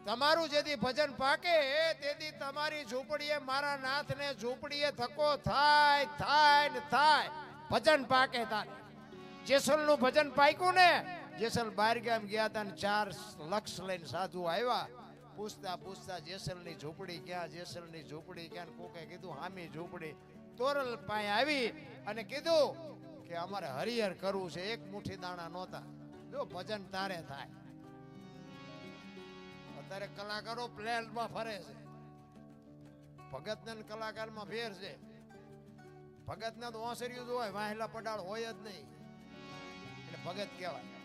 તમારું જેથી ભજન પાકે તેથી તમારી ઝૂંપડીએ મારા નાથને ઝૂંપડીએ ધક્કો થાય થાય ને થાય ભજન પાકે તારે. જેસલનું ભજન પાક્યું ને, જેસલ બહાર ગામ ગયા હતા ને 4 લક્ષ લઈને સાધુ આવ્યા. પૂછતા પૂછતા જેસલની ઝૂંપડી ક્યાં, જેસલની ઝૂંપડી ક્યાં. કોકે કીધું હામી ઝૂંપડી. તોરલ પાસે આવી અને કીધું કે અમારે હરિહર કરવું છે, એક મુઠ્ઠી દાણા નહોતા. જો ભજન તારે થાય. અત્યારે કલાકારો પ્લેનમાં ફરે છે. ભગતને કલાકારમાં ફેર છે. ભગતને તો ઓસર્યું જ હોય, વાહેલા પડાળ હોય જ નહીં, એટલે ભગત કહેવાય.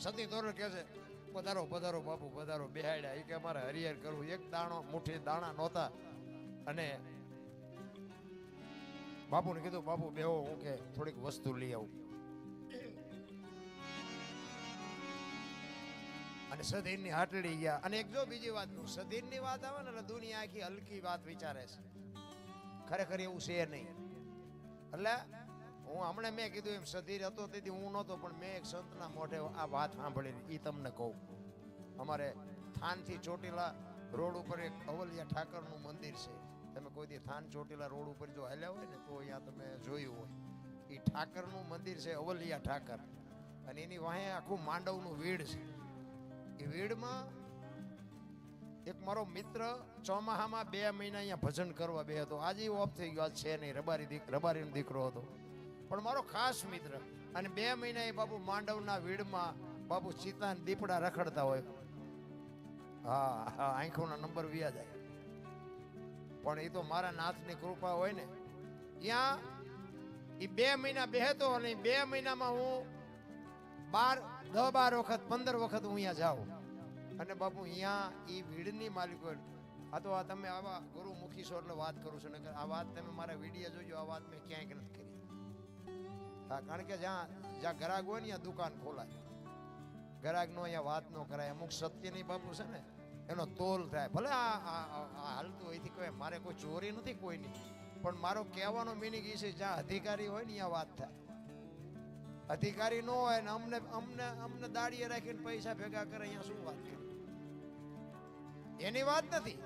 સતી તોરલ કહે છે પધારો પધારો બાપુ પધારો. બેહાડ્યા. એ કે અમારે હરિહર કરવું, એક દાણો મુઠ્ઠી દાણા નહોતા. અને બાપુને કીધું બાપુ બેહો, હું કે થોડીક વસ્તુ લઈ આવું. અને સધીરની હાટડી ગયા. અને એક જો બીજી વાતનું, સધીરની વાત આવે ને એટલે દુનિયા આખી હલકી વાત વિચારે છે. ખરેખર એવું છે નહીં. એટલે હું હમણાં મેં કીધું એમ સધીર હતો તેથી હું નહોતો, પણ મેં એક સંતના મોઢે આ વાત સાંભળી, એ તમને કહું. અમારે થાનથી ચોટીલા રોડ ઉપર એક અવલિયા ઠાકરનું મંદિર છે. તમે કોઈ દી થાન ચોટીલા રોડ ઉપર જો હાલ્યા હોય ને તો અહીંયા તમે જોયું હોય. એ ઠાકરનું મંદિર છે, અવલિયા ઠાકર. અને એની વાહે આખું માંડવનું વીડ છે. એ વીડમાં એક મારો મિત્ર ચોમાહામાં 2 મહિના અહીંયા ભજન કરવા બે હતો. આજે ઓફ થઈ ગયો, છે નહીં, રબારીનો દીકરો હતો, પણ મારો ખાસ મિત્ર. અને 2 મહિના એ બાપુ માંડવના વીડમાં બાપુ ચિતા દીપડા રખડતા હોય. હા હા, આંખોના નંબર વ્યા જાય. પણ એ તો મારા નાથની કૃપા હોય ને. ત્યાં એ 2 મહિના બેહતો અને 2 મહિનામાં હું 10-12 વખત 15 વખત હું અહીંયા જાઉં. અને બાપુ અહીંયા એ વીડની માલિકો. આ તો આ તમે આવા ગુરુમુખી છો એટલે વાત કરું છું, ને આ વાત તમે મારા વિડીયો જોજો. આ વાત મેં ક્યાંય નથી કરી. હા, કારણ કે જ્યાં ગ્રાહક હોય ને ત્યાં દુકાન ખોલાય. ગ્રાહક નો અહીંયા વાત ન કરાય. અમુક સત્યની બાપુ છે ને એનો તોલ થાય. ભલે આ હાલતું અહીંથી કહે મારે કોઈ ચોરી નથી કોઈની, પણ મારો કહેવાનો મિનિંગ એ છે જ્યાં અધિકારી હોય ને ત્યાં વાત થાય. અધિકારી ન હોય ને અમને દાડીએ રાખીને પૈસા ભેગા કરે, અહીંયા શું વાત કરી? એની વાત નથી.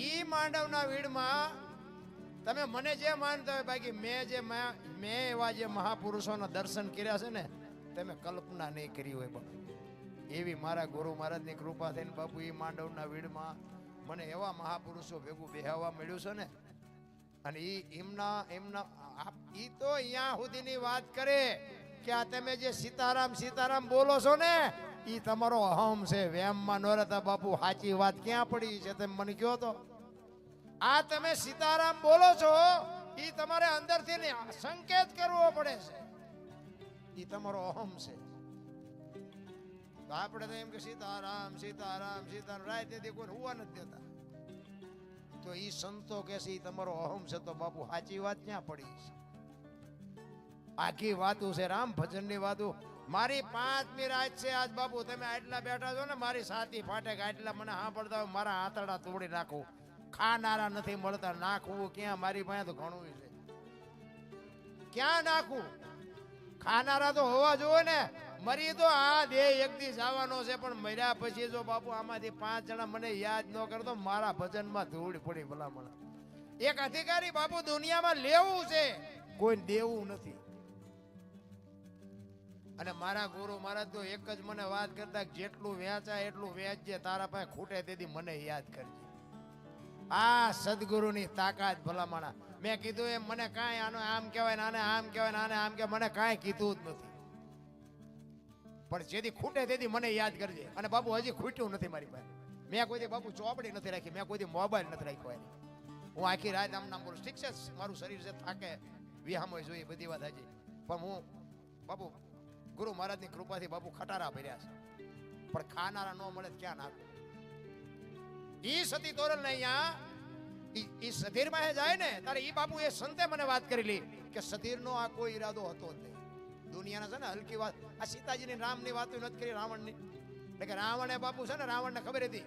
ઈ માંડવના વીડમાં તમે મને જે માનતા હોય, બાકી મેં એવા જે મહાપુરુષોના દર્શન કર્યા છે ને, તમે કલ્પના નહીં કરી હોય બાપુ. એવી મારા ગુરુ મહારાજની કૃપા થઈને બાપુ એ માંડવના વીડમાં મને એવા મહાપુરુષો ભેગું બેહવા મળ્યું છે ને. અને એમના ઈ તો અહીંયા સુધીની વાત કરે કે આ તમે જે સીતારામ સીતારામ બોલો છો ને, ઈ તમારો અહમ છે. વેમમાં ન રહેતા બાપુ. સાચી વાત ક્યાં પડી છે તમે મને કહો તો. આ તમે સીતારામ બોલો છો, ઈ તમારે અંદરથી સંકેત કરવો પડે છે. ઈ તમારો અહમ છે. તો આપણે તો એમ કે સીતારામ સીતારામ સીતારામ રાય તેથી કોઈ હોવા નથી દેતા. તો ઈ સંતો કે છે ઈ તમારો અહમ છે. તો બાપુ સાચી વાત ક્યાં પડી છે? આખી વાતો છે રામ ભજનની વાતો. મારી 5મી રાત છે આજ બાપુ. તમે આટલા બેઠા છો ને, મારી સાથી ફાટે આટલા મને સાંભળતા હોય, મારા આંતરડા તોડી નાખું. ખાનારા નથી મળતા, નાખવું ક્યાં? મારી પાસે તો ઘણું છે, ક્યાં નાખું? ખાનારા તો હોવા જોઈએ ને. મરી તો આ દેહ એક દી જવાનો છે, પણ મર્યા પછી જો બાપુ આમાંથી 5 જણા મને યાદ ન કરતો, મારા ભજનમાં ધૂળ પડી ભલામણ. એક અધિકારી બાપુ દુનિયામાં લેવું છે, કોઈ દેવું નથી. અને મારા ગુરુ મહારાજ તો એક જ મને વાત કરતા, જેટલું વેચાય એટલું વેચજે, તારા પાસે ખૂટે તેથી મને યાદ કરજે. આ સદગુરુની તાકાત ભલામણા. મેં કીધું એમ મને કાંઈ આનો આમ કહેવાય ને આને આમ કહેવાય ને આને આમ કે મને કાંઈ કીધું જ નથી. પણ જેથી ખૂટે તેથી મને યાદ કરજે. અને બાપુ હજી ખૂટ્યું નથી મારી પાસે. મેં કોઈ દી બાપુ ચોપડી નથી રાખી, મેં કોઈ દી મોબાઈલ નથી રાખ્યો એની. હું આખી રાત આમ નામ બોલું. ઠીક છે, મારું શરીર છે થાકે, વિહામો જોઈએ, બધી વાત હજી. પણ હું બાપુ ગુરુ મહારાજની કૃપાથી બાપુ ખટારા ભર્યા છે. પણ ખાનારા ન મળે ક્યાં નાખું? ઈ સતી તોરલ ને અહીંયા ઈ સધીર માં જાય ને તારે ઈ બાપુ એ સંતે મને વાત કરેલી કે સધીર નો આ કોઈ ઈરાદો હતો જ નહીં. દુનિયાના છે ને હલકી વાત. આ સીતાજીની રામની વાતો નથી કરી, રાવણની. એટલે કે રાવણે બાપુ છે ને, રાવણને ખબર હતી.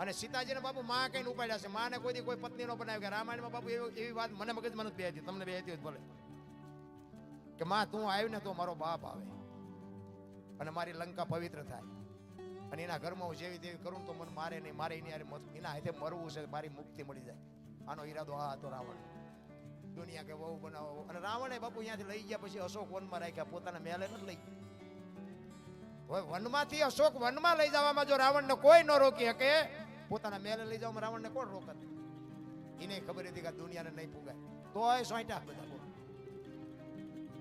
અને સીતાજીને બાપુ માં કઈ ઉપાડ્યા છે. માને કોઈ પત્ની નો બનાવ્યો. કે રામાયણમાં બાપુ એવી વાત મને મગજમાં નથી બેહતી, તમને બેહતી હોય ભલે. કે માં તું આવ્યું ને તો મારો બાપ આવે. અને મારી લંકા પવિત્ર થાય અને એના ઘરમાં હું જેવી તેવી કરું તો મને મારે નહીં, મારે એના હાથે મરવું છે, મારી મુક્તિ મળી જાય. આનો ઈરાદો આ હતો રાવણ. દુનિયા કે બહુ બનાવો. અને રાવણે બાપુ અહીંયાથી લઈ ગયા પછી અશોક વનમાં રાખ્યા, પોતાના મહેલે નથી લઈ. હવે વનમાંથી અશોક વનમાં લઈ જવામાં જો રાવણને કોઈ ન રોકી શકે, પોતાના મહેલે લઈ જવામાં રાવણને કોણ રોકત? એને ખબર હતી કે દુનિયાને નહીં પુગાય, તોય સોંટ્યા બધા.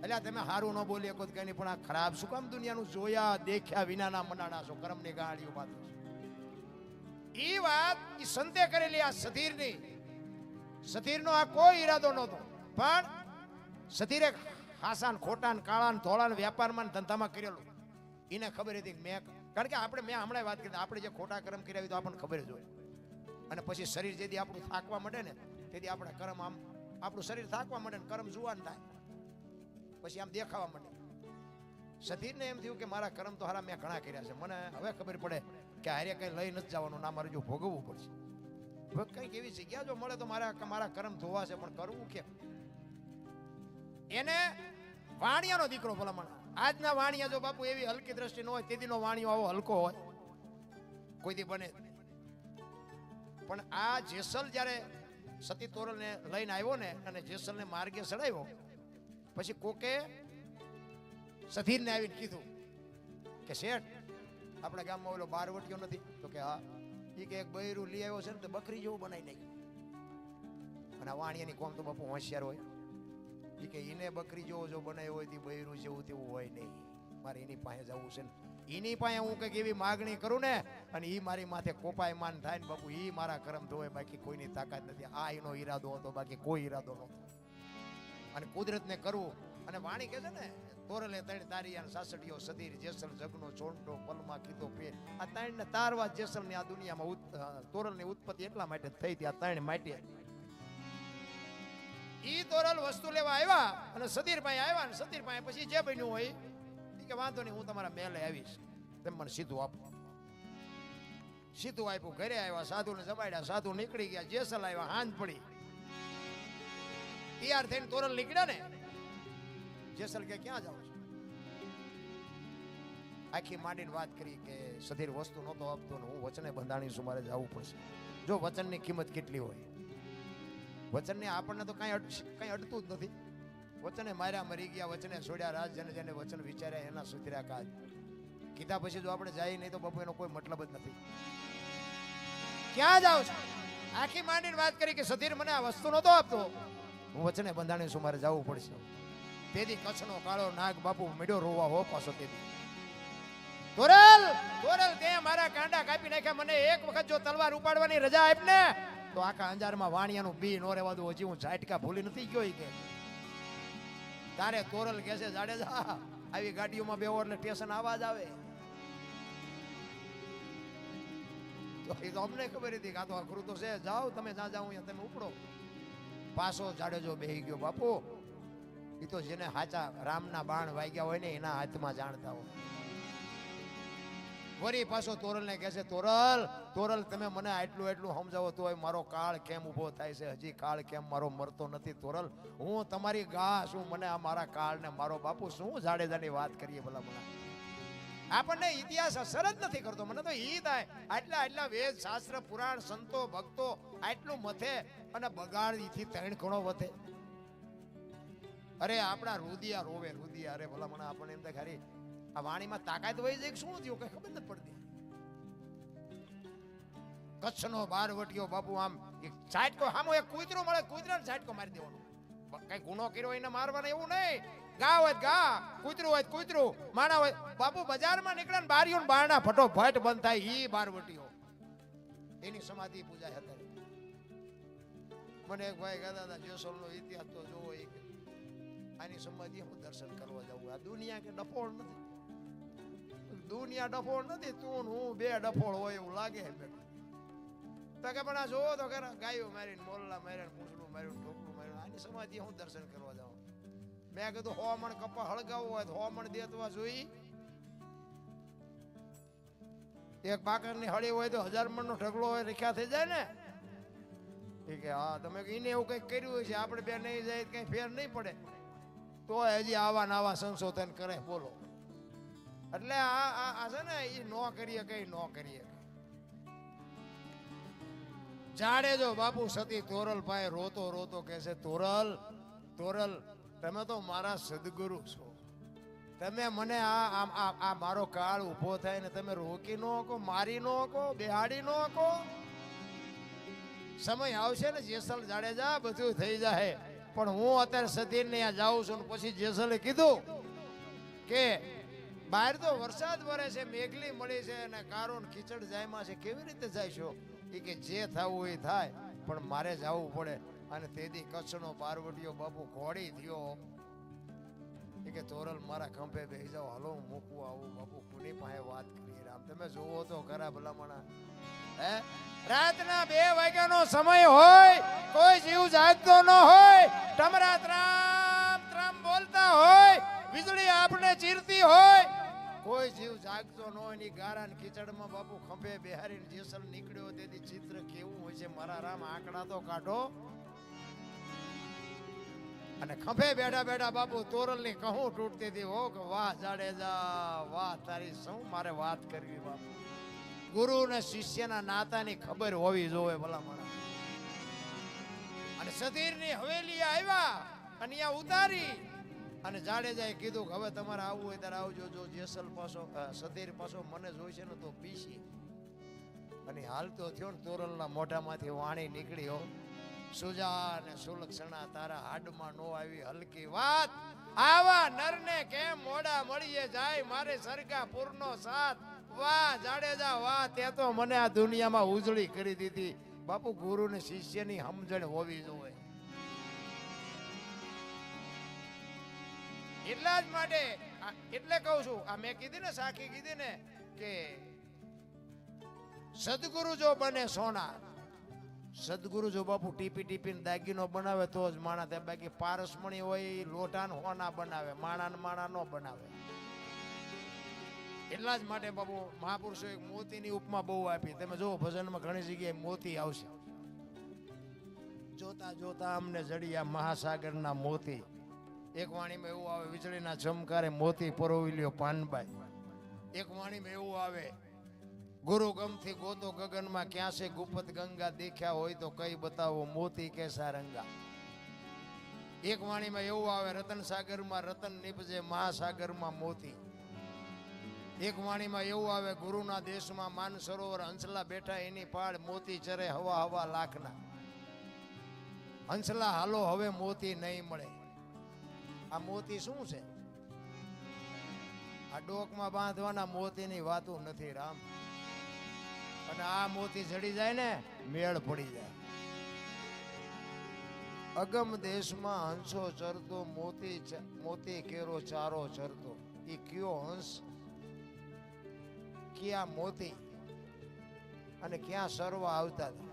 એટલે તમે સારું ન બોલી શકો કઈ નહીં, પણ આ ખરાબ શું કામ દુનિયાનું જોયા દેખ્યા વિનાના મનાડા છો, કર્મની ગાડીઓ વાત. એ વાત એ સંતે કરેલી આ સધીરની. સધીરનો આ કોઈ ઈરાદો નહોતો, પણ સધીરે હાસાન ખોટાન કાળાન ધોળાન વ્યાપારમાં ધંધામાં કરેલું. એને ખબર હતી કે મેં, કારણ કે મેં હમણાં વાત કરી, આપણે જે ખોટા કર્મ કર્યા હોય તો આપણને ખબર જ હોય. અને પછી શરીર જેથી આપણું થાકવા માંડે ને તેથી આપણા કર્મ આમ, આપણું શરીર થાકવા માંડે ને કર્મ જુવાન થાય, પછી આમ દેખાવા માંડે. સધીરને એમ થયું કે મારા કર્મ તો હારા મેં ઘણા કર્યા છે, મને હવે ખબર પડે કે હારે કઈ લઈ નથી જવાનું, ના મારે જો ભોગવવું પડશે. હવે કંઈક એવી જગ્યા જો મળે તો મારા કર્મ ધોવા છે, પણ કરવું કેમ? એને વાણિયાનો દીકરો ભલામણ. આજના વાણિયા જો બાપુ એવી હલકી દ્રષ્ટિ ન હોય, તેદીનો વાણિયો આવો હલકો હોય કોઈ દી બને. પણ આ જેસલ જ્યારે સતી તોરલને લઈને આવ્યો ને અને જેસલને માર્ગે ચડાવ્યો, પછી કોકે સધીરને આવીને કીધું કે શેઠ, આપણા ગામમાં ઓલો બારવટીયો નથી? તો કે હા. એ કે એક બૈરું લઈ આવ્યો છે ને તો બકરી જેવું બનાવી નાખ્યું. અને વાણિયાની કોમ તો બાપુ હોશિયાર હોય. એ કે એને બકરી જેવો જો બનાવ્યો હોય તો બૈરું જેવું તેવું હોય નહીં, મારે એની પાસે જવું છે ને એની પાસે હું કંઈક એવી માગણી કરું ને અને એ મારી માથે કોપાયમાન થાય ને બાપુ એ મારા કર્મ ધોવે, બાકી કોઈની તાકાત નથી. આ એનો ઈરાદો હતો, બાકી કોઈ ઈરાદો નહોતો. અને કુદરતને કરવું. અને વાણી કહે છે ને, તોરલે તણ તારિયા સાસડીઓ સધીર જેસલ જગનો ચોંટો પલમાં કીધો પેર. આ ત્રણને તારવા જેસલની આ દુનિયામાં તોરલની ઉત્પત્તિ એટલા માટે થઈ હતી, આ ત્રણ માટે. ઈ તોરલ વસ્તુ લેવા આવ્યા અને સધીર પાસે આવ્યા ને સધીર પાસે પછી જે બન્યું હોય કે વાંધો નહીં, હું તમારા મેલે આવીશ, તેમ મને સીધું આપો. સીધું આપ્યું. ઘરે આવ્યા, સાધુને જમાડ્યા, સાધુ નીકળી ગયા. જેસલ આવ્યા, હાંજ પડી. તૈયાર થઈને તોરલ નીકળ્યા ને, જેસલ કે ક્યાં જાવ છો? આખી માંડીને વાત કરી કે સધીર વસ્તુ નહોતો આપતો ને હું વચને બંધાણી છું, મારે જવું પડશે. જો વચનની કિંમત કેટલી હોય, વચનને આપણને તો કઈ અડતું જ નથી. વચને માર્યા મરી ગયા, વચને છોડ્યા રાજ, જેને જેને વચન વિચાર્યા એના સુધર્યા કાજ. કીધા પછી જો આપણે જાય નહીં તો બાપુ એનો કોઈ મતલબ જ નથી. ક્યાં જાવ છો? આખી માંડીને વાત કરી કે સધીર મને આ વસ્તુ નહોતો આપતો, હું વચને બંધાણી છું, મારે જવું પડશે. તેથી કચ્છનો કાળો નાગ બાપુ મેડો રોવા હો પાછો. તેથી તોરલ તે મારા કાંડા કાપી નાખ્યા, મને એક વખત જો તલવાર ઉપાડવાની રજા આપ ને તો આખા અંજારમાં વાણિયાનું બી નો રહેવા દઉં. હજી હું ઝાટકા ભૂલી નથી ગયો. કે તારે તોરલ કે છે જાડેજા આવી ગાડીઓમાં બેવો એટલે સ્ટેશન આવાજ આવે. તો એ તો અમને ખબર હતી કે આ તો અઘરું તો છે, જાઓ તમે જ્યાં જાઓ અહીંયા તમે ઉપડો. પાછો જાડેજો બેહી ગયો. બાપુ એ તો જેને હાચા રામના બાણ વાગ્યા હોય ને એના હાથમાં જાણતા હોય. વળી પાછો તોરલને કહે છે, તોરલ તમે મને એટલું સમજાવો તો મારો કાળ કેમ ઉભો થાય છે? હજી કાળ કેમ મારો મરતો નથી? તોરલ હું તમારી ગા શું? મને આ મારા કાળ ને મારો બાપુ શું જાડેજાની વાત કરીએ ભલા ભલા. આપણને ઇતિહાસ અસર જ નથી કરતો. મને તો ઈ થાય આટલા વેદ શાસ્ત્ર પુરાણ સંતો ભક્તો આટલું મથે અને બગાડથી 3 ગણો વધે. અરે આપણા રુદિયા રોવે રુદિયા. અરે ભલા મને આપણને એમ થાય ખરી આ વાણીમાં તાકાત વહી જાય શું થયું કઈ ખબર નથી પડતી. કચ્છનો બારવટીયો બાપુ આમ ઝાટકો હામો એક કૂતરો મળે, કૂતરાને ઝાટકો મારી દેવાનો. કઈ ગુનો કર્યો એને મારવાનો એવું નહીં. ગા હોય ગા, કૂતરું હોય કૂતરું, માણા હોય. બાપુ બજારમાં નીકળે ને બારીઓ બારણા ફટોફટ બંધ થાય. ઈ બારવટીયો એની સમાધિ પૂજા હતી. મને એક ભાઈ કહેતા હતા જેસલનો ઇતિહાસ તો જોવો, આની સમાધિ હું દર્શન કરવા જાઉં. આ દુનિયા કે ડફોળ નથી, દુનિયા ડફોળ નથી. તું હું બે ડફોળ હોય એવું લાગે. તો કે પણ આ જોવો તો ખરા, ગાયો મારીને મોલ્લા માર્યા, પૂંછડું માર્યું, ઠોકરું માર્યું. આની સમાધિ હું દર્શન કરવા જાઉં. મેં કીધું 100 મણ કપા હળગાવવો હોય તો 100 મણ દેતવા જોઈ. એક બાકરની હળી હોય તો 1000 મણનો ઢગલો હોય રેખ્યા થઈ જાય ને. કે હા તમે એને એવું કંઈક કર્યું હોય છે, આપણે બે નહીં જાય કઈ ફેર નહીં પડે. તો હજી આવા નવા સંશોધન કરે. બોલો એટલે આ છે ને એ નો કરીએ કઈ નો કરીએ. જાડેજો બાપુ સતી તોરલ ભાઈ રોતો રોતો કહે છે, તોરલ તોરલ તમે તો મારા સદગુરુ છો. તમે મને આ મારો કાળ ઉભો થાય ને તમે રોકી નો હકો, મારી નો હકો, બેહાડી નો હકો. સમય આવશે ને જેસલ જાડેજા બધું થઈ જાય. પણ હું અત્યારે સતીર ને ત્યાં જાઉં છું. પછી જેસલે કીધું કે બહાર તો વરસાદ વરે છે, મેઘલી મળી છે અને કારો ખીચડ જાયમાં છે, કેવી રીતે જાય છો? એ કે જે થવું એ થાય પણ મારે જવું પડે. અને તેથી કચ્છનો પાર્વતીયો બાપુ ઘોડી થયો. એ કે તોરલ મારા ખંભે બેસી જાઓ, હાલો હું મૂકવું આવું. બાપુ કોની પાસે વાત કરીએ રામ, તમે જોવો તો ખરા ભલામણા. હે રાતના 2 વાગ્યાનો સમય હોય, કોઈ જીવ જાગતો ન હોય, ટમરા ત્રામ ત્રામ બોલતા હોય, વીજળી આપણે ચીરતી હોય, કોઈ જીવ જાગતો ન હોય. ની ગારા ને કીચડમાં બાપુ ખંભે બેહારીને જેસલ નીકળ્યો. તેથી ચિત્ર કેવું હોય છે મારા રામ, આંકડા તો કાઢો. અને ખંભે બેઠા બેઠા બાપુ તોરલ ની કહું તૂટતી હતી. હો કે વાહ જાડેજા વાહ, તારી શું મારે વાત કરવી બાપુ. ગુરુ ને શિષ્યના નાતાની ખબર હોવી જોવે ભલામણ. અને સતીરની હવેલી આવ્યા અને અહીંયા ઉતારી. અને જાડેજાએ કીધું કે હવે તમારે આવવું હોય ત્યારે આવજો. જો જેસલ પાછો સતીર પાછો મને જોઈશે ને તો પીસી. અને હાલતો થયો ને તોરલના મોઢામાંથી વાણી નીકળી, સુજા ને સુલક્ષણા તારા હાડમાં નો આવી હલકી વાત. આવા નરને કેમ મોડા મળીએ જાય, મારે સરગાપુરનો સાથ. વાહ જાડેજા વાહ, તે તો મને આ દુનિયામાં ઉજળી કરી દીધી. બાપુ ગુરુ ને શિષ્યની સમજણ હોવી જોઈએ. એટલા જ માટે એટલે કહું છું, આ મેં કીધી ને સાખી કીધી ને કે સદગુરુ જો બને સોના, સદગુરુ જો બાપુ ટીપી ટીપીને દાગીનો બનાવે તો જ માણા થાય. બાકી પારસમણી હોય લોટાન હોના બનાવે, માણા નો બનાવે. એટલા જ માટે બાપુ મહાપુરુષોએ મોતીની ઉપમા બહુ આપી. તમે જો ભજનમાં ઘણી જગ્યાએ મોતી આવશે. જોતા જોતા અમને જડિયા મહાસાગરના મોતી. એક વાણીમાં એવું આવે, વીજળીના ચમકારે મોતી પરોવી લ્યો પાનબાઈ. એક વાણીમાં એવું આવે, ગુરુ ગમથી ગોતો ગગનમાં, ક્યાં છે ગુપત ગંગા, દેખ્યા હોય તો કઈ બતાવો મોતી કેસા રંગા. એક વાણીમાં એવું આવે, રતન સાગરમાં રતન નીપજે, મહાસાગરમાં મોતી. એક વાણીમાં એવું આવે, ગુરુના દેશમાં માન સરોવર, હંસલા બેઠા એની પાળ, મોતી ચરે હવા હવા લાખના. હંસલા હાલો હવે મોતી નહીં મળે. આ મોતી શું છે? આ ડોકમાં બાંધવાના મોતીની વાતો નથી રામ. અને આ મોતી જડી જાય ને મેળ પડી જાય. અગમ દેશમાં હંસો ચરતો, મોતી કેરો ચારો ચરતો. એ કયો હંસ, ક્યાં મોતી અને ક્યાં સરવા આવતા હતા.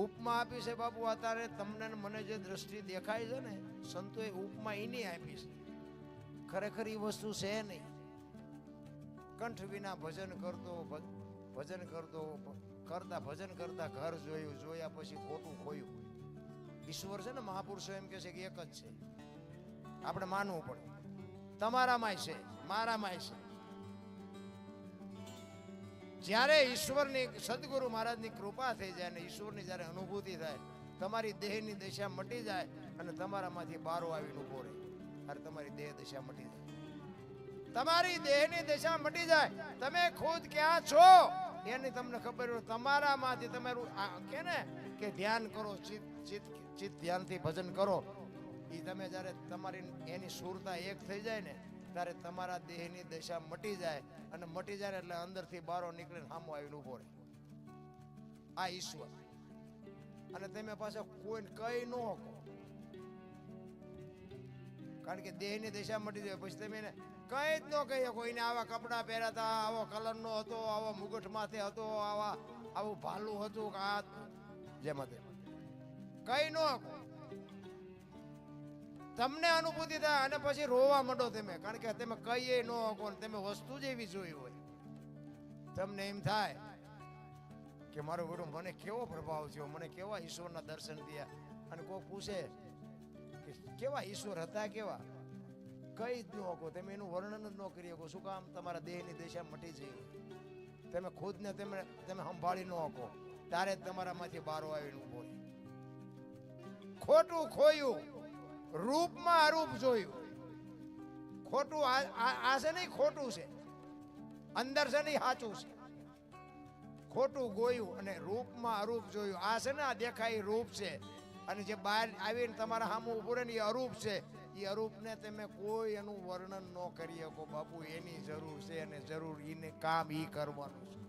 ઉપમા આપી છે બાપુ. અત્યારે તમને મને જે દ્રષ્ટિ દેખાય છે ને, સંતોએ ઉપમા એની આપી છે. ખરેખર એ વસ્તુ છે નહીં. કંઠ વિના ભજન કરતો કરતા ઘર જોયું, જોયા પછી ખોટું ખોયું. ઈશ્વર છે ને, મહાપુરુષો એમ કે છે કે એક જ છે. આપણે માનવું પડે. તમારામાંય છે, મારામાંય છે. જ્યારે ઈશ્વરની સદગુરુ મહારાજની કૃપા થઈ જાય ને ઈશ્વરની જ્યારે અનુભૂતિ થાય, તમારી દેહની દશા મટી જાય અને તમારામાંથી બારો આવીને ઉભો રહે. અરે તમારી દેહ દશા મટી જાય, તમારી દેહની દશા મટી જાય. તમે ખુદ ક્યાં છો એની તમને ખબર હોય. તમારામાંથી તમારું કે ને કે ધ્યાન કરો, ચિત્ત ધ્યાનથી ભજન કરો. એ તમે જ્યારે તમારી એની સુરતા એક થઈ જાય ને ત્યારે તમારા દેહની દશા મટી જાય. અને મટી જાય એટલે અંદરથી બારો નીકળીને સામો આવીને ઉભો રહે. આ ઈશ્વર. અને તમે પાછા કોઈને કઈ ન શકો, કારણ કે દેહની દશા મટી જાય. પછી તમે એને કઈ જ ન કહી શકો. એને આવા કપડા પહેર્યા હતા, આવો કલર નો હતો, આવો મુગટ માથે હતો, આવું ભાલું હતું કે આ જેમાં કઈ ન શકો. તમને અનુભૂતિ થાય અને પછી રોવા માંડો તમે, કારણ કે તમે કહીએ ન શકો. તમે વસ્તુ જ એવી જોઈ હોય. તમને એમ થાય કે મારો ગુરુ મને કેવો પ્રભાવ થયો, મને કેવા ઈશ્વરના દર્શન થયા. અને કોઈ પૂછે કે કેવા ઈશ્વર હતા, કેવા કઈ જ ન શકો, તમે એનું વર્ણન જ ન કરી શકો. શું કામ? તમારા દેહની દિશા મટી જઈ, તમે ખુદને તમે સંભાળી ન શકો, ત્યારે જ તમારામાંથી બારો આવીને ઉભો. ખોટું ખોયું, રૂપમાં અરૂપ જોયું. ખોટું આ છે નહીં, ખોટું છે અંદર છે નહીં, સાચું છે. ખોટું ગોયું અને રૂપમાં અરૂપ જોયું. આ છે ને, આ દેખાય રૂપ છે, અને જે બહાર આવીને તમારા સામે ઉભું રહે ને એ અરૂપ છે. એ અરૂપને તમે કોઈ એનું વર્ણન ન કરી શકો. બાપુ એની જરૂર છે, અને જરૂર એને કામ ઈ કરવાનું છે.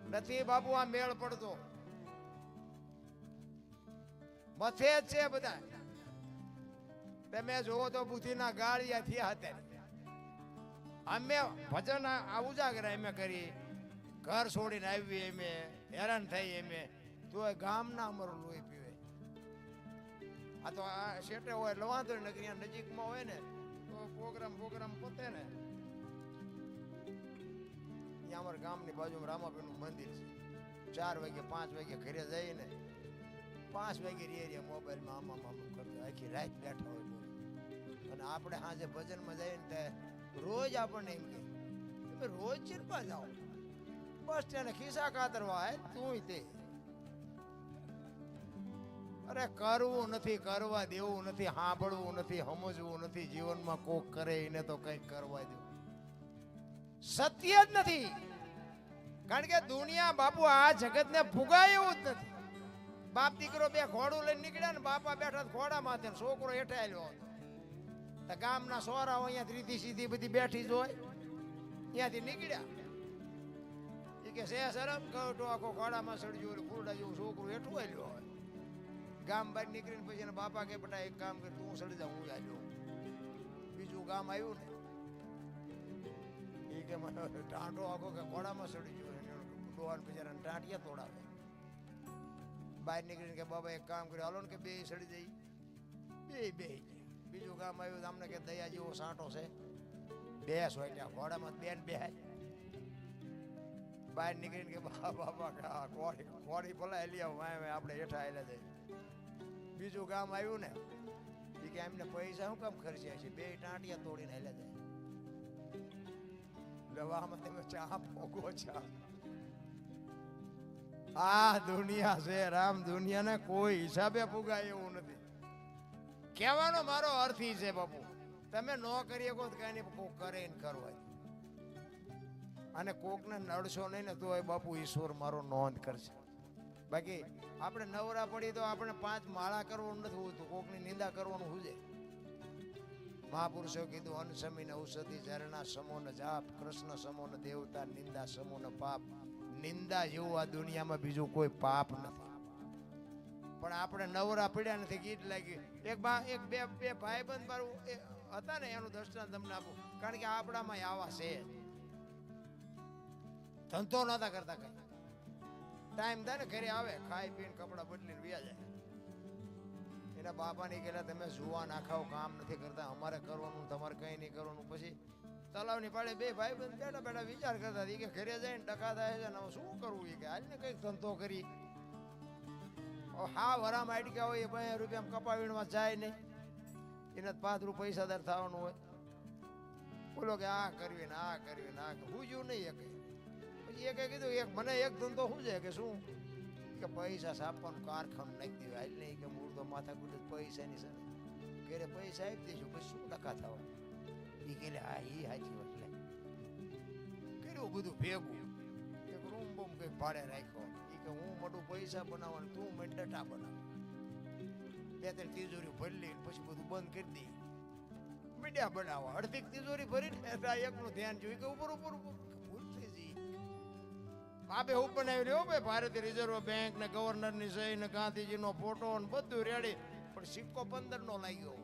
નથી બાપુ આ મેળ પડતો. મથે જ છે બધા. તમે જોવો તો બુદ્ધિના ગાળિયા થયા હતા. અમે ભજન ઉજાગરા અમે કરી, ઘર છોડીને આવી, અમે હેરાન થઈ, અમે તો ગામના અમારું લોહી પીવે. આ તો આ શેટે હોય એટલે વાંધો નગરી નજીકમાં હોય ને તો પ્રોગ્રામ પતે ને. અહીંયા અમારા ગામની બાજુમાં રામાપીરનું મંદિર છે. 4 વાગે 5 વાગે ઘરે જઈને 5 વાગે રે મોબાઈલમાં આમ કરતા આખી રાત બેઠા હોય. અને આપણે સાંજે ભજનમાં જઈએ ને રોજ આપણને એમ કે તમે રોજ ચીરપા જાઓ, બસ તેને ખિસ્સા કાતરવા હે તું તે. અરે કરવું નથી, કરવા દેવું નથી, સાંભળવું નથી, સમજવું નથી. જીવનમાં કોક કરે એને તો કંઈક કરવા દો. સત્ય જ નથી. કારણ કે દુનિયા બાપુ આ જગત ને ફુગાય એવું જ નથી. બાપ દીકરો બે ઘોડું લઈને નીકળ્યા ને બાપા બેઠા ઘોડા માથે, છોકરો હેઠે આવ્યો હતો. ગામના સોરાઓ અહીંયા રીધી સીધી બધી બેઠી જ હોય, ત્યાંથી નીકળ્યા. એ કે સે શરમ કહો આખો ઘોડામાં સડ્યું એટલે ફૂરડા જેવું છોકરું હેઠું આવ્યો હોય. ગામ બહાર નીકળીને પછી એના બાપા કે બેટા એક કામ કર, તું સડી જા, હું આવ્યો. બીજું ગામ આવ્યું ને એ કે મને ટાંટો આખો કે ઘોડામાં સડી ગયો. ડોહાન બિચારાને ટાંટિયા તોડાવે. બહાર નીકળીને કે બાબા એક કામ કર્યું, હાલો ને કે બે સડી જઈ, બે. બીજું ગામ આવ્યું, અમને કે દયા જેવો સાંટો છે, બેસ હોય ત્યાં ઘોડામાં બેન બેહાય. બહાર નીકળીને કે બાબા ઘોડી ભલા હેલી આવું, આપણે હેઠા હેલા જાય. બીજું ગામ આવ્યું ને એ કે એમને પૈસા શું કામ ખર્ચ્યા છે, બે ટાંટિયા તોડીને હેલા જાય. દવામાં તમે ચા ભોગો છો. આ દુનિયા છે રામ, દુનિયાને કોઈ હિસાબે પુગાય એવું નથી. કહેવાનો મારો અર્થ ઈ છે બાપુ, તમે ન કરી શકો કઈ નહીં, કોક કરે ને કરવા. અને કોકને નડશો નહીં ને તો બાપુ ઈશ્વર મારો નોંધ કરશે. બાકી આપણે નવરા પડી તો આપણે 5 માળા કરવાનું નથી હોતું, કોકની નિંદા કરવાનું શું છે. મહાપુરુષો કીધું, અનસમીન ઔષધિ ઝરણા સમો ન જાપ, કૃષ્ણ સમો ન દેવતા, નિંદા સમો ન પાપ. નિંદા જેવું આ દુનિયામાં બીજું કોઈ પાપ નથી. પણ આપણે નવરા પડ્યા નથી. ગીત લાગ્યું એક બે ભાઈબંધ મારું હતા ને, એનું દર્શન તમને આપું. કારણ કે આપણામાં આવા છે, ધંધો નતા કરતા, કઈ ટાઈમ થાય ને ઘરે આવે, ખાઈ પીને કપડા બદલીને વ્યા જાય. એના બાપાની કહેલા તમે જુવા નાખાવ, કામ નથી કરતા, અમારે કરવાનું, તમારે કઈ નહીં કરવાનું. પછી તલાવની પાડે બે ભાઈબંધ બેઠા બેઠા વિચાર કરતા હતા કે ઘરે જઈને ટકા થાય છે ને શું કરવું. એ કે હાલ ને કઈક ધંધો કરી. હા વરામ આટક્યા હોય, 5 રૂપિયા કપાવીમાં જાય નહીં, એને 5 રૂપિયા પૈસાદાર થવાનું હોય. બોલો કે આ કરવી ને આ કરવી ને આ હુંજ્યું નહીં. પછી એક કીધું એક મને એક ધંધો શું છે કે શું કે પૈસા છાપવાનું કારખાનું નાખી દેવાય. એટલે નહીં કે મૂળ તો માથા કુટે પૈસાની સર ઘરે પૈસા આપી દઈશું, પછી શું ટકા થવા. એ કે હા એ સાચી વાત. લે કર્યું બધું ભેગું, એક રૂમ બૂમ કંઈક ભાડે રાખ્યો. એ કે હું મોટું પૈસા બનાવવાનું, તું મને ડટા બનાવ. 2-3 તિજોરી ભરી લઈને પછી બધું બંધ કરી દઈ, મીડિયા બનાવવા. અડધી તિજોરી ભરીને એકનું ધ્યાન જોયું કે ઉપર ભૂલ થઈ જઈ. આપે હું બનાવી રહ્યો ભાઈ, ભારતીય રિઝર્વ બેંક ને ગવર્નર ની સહી ને ગાંધીજી નો ફોટો ને બધું રેડી, પણ સિક્કો 15 નો લાગ્યો.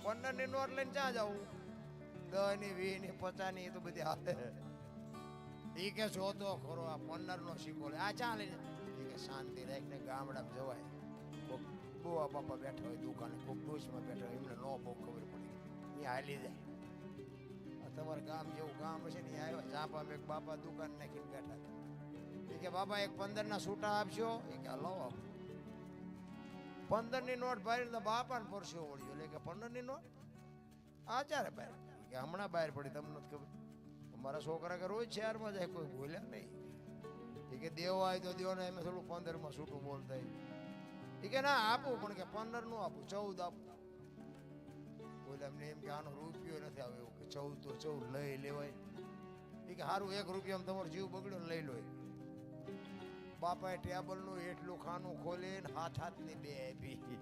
15 ની નોટ લઈને ક્યાં જવું? 10 ની 20 ની 50 ની તો બધી હાથે. એ કે જોતો ખરો આ 15 નો સિક્કો આ ચાલે. એ કે શાંતિ રાખીને ગામડામાં જવાય. કોક બુઆ બાપા બેઠા હોય દુકાને, કોક ડોશમાં બેઠા હોય, એમને નો બહુ ખબર પડી, અહીંયા હાલી જાય. તમારા ગામ જેવું ગામ હશે ને, આવ્યા ઝાપા એક બાપા દુકાન નાખીને બેઠા. એ કે બાપા એક 15 ના છૂટા આપશો? એ કે લો. 15ની નોટ ભારી તો બાપાને પરસ્યો વળ્યો. એટલે કે 15ની નોટ આ ચારે બહાર કે હમણાં બહાર પડી, તમને નથી ખબર. મારા છોકરા કે રોજ શહેરમાં જાય, કોઈ બોલ્યા નહીં. એ કે દેવો આવે તો દેવો ને એમ થોડું 15માં છૂટું બોલતા. એ કે ના આપું, પણ કે 15 નું આપું, 14 આપું. બોલે એમને એમ કે આનો રૂપિયો નથી આવે એવું, કે 14 તો 14 લઈ લેવાય. એ કે સારું 1 રૂપિયામાં તમારો જીવ બગડ્યો ને લઈ લો. બાપાએ ટેબલ નું એટલું ખાનું ખોલે ને હાથ ની બે આપી.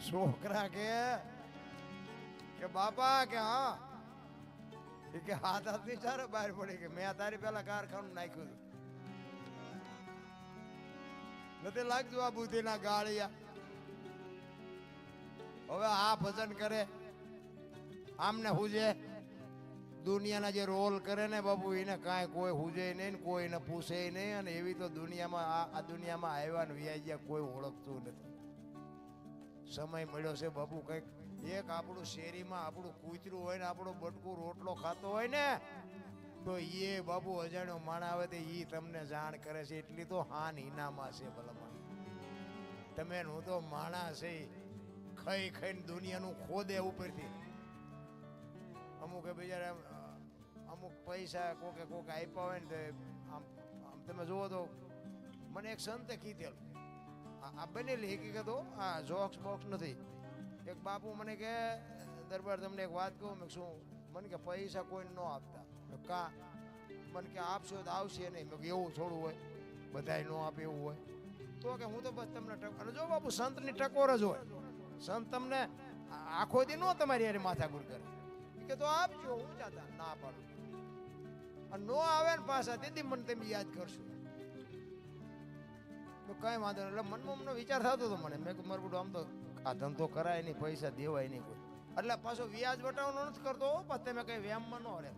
છોકરા કે બાપા કે હા, એ કે હાથ ની ચારે બહાર પડી કે મેં તારી પેલા કારખાનું નાખ્યું હતું. નથી લાગતું આ બુદ્ધિ ના ગાળિયા. હવે આ ભજન કરે આમને હુજે, દુનિયાના જે રોલ કરે ને બાપુ એને કાંઈ કોઈ હુજે નહીં, કોઈને પૂછે નહીં. અને એવી તો દુનિયામાં આ દુનિયામાં આવ્યા ને વ્યાજ્યા કોઈ ઓળખતું નથી. સમય મળ્યો છે બાપુ, કંઈક એક આપણું શેરીમાં આપણું કૂતરું હોય ને આપણો બટકું રોટલો ખાતો હોય ને તો એ બાપુ અજાણ્યો માણા આવે તો એ તમને જાણ કરે છે. એટલી તો હાન ઇનામા છે ભલામણ. તમે હું તો માણા છે ખાઈ ખાઈને દુનિયાનું ખોદે ઉપરથી. અમુક બિચારા અમુક પૈસા કોકે આપ્યા હોય ને તો આમ તમે જુઓ તો મને એક સંતે કીધેલું, આ બનેલી હકીકતો, આ જોક્સ બોક્સ નથી. એક બાપુ મને કે દરબાર તમને એક વાત કહું. મેં શું? મને કે પૈસા કોઈને ન આપતા. કા? મને કે આપશો તો આવશે નહીં. મેં એવું થોડું હોય, બધાય ન આપે એવું હોય. તો કે હું તો બસ તમને અને જો બાપુ સંતની ટકોર જ હોય. સંત તમને આખો દી નો તમારી યાર માથાકૂટ કરે કે તો આપજો, હું જાતા ના પાડું. અને નો આવે ને પાછા તેથી મને તમે યાદ કરશો તો કઈ વાંધો નહીં. એટલે મનમાં મને વિચાર થતો હતો મને. મેં મારું બધું આમ તો આ ધંધો કરાય નહીં, પૈસા દેવાય નહીં કોઈ. એટલે પાછો વ્યાજ વટાવવાનો નથી કરતો. પણ તમે કઈ વ્યામમાં ન રહે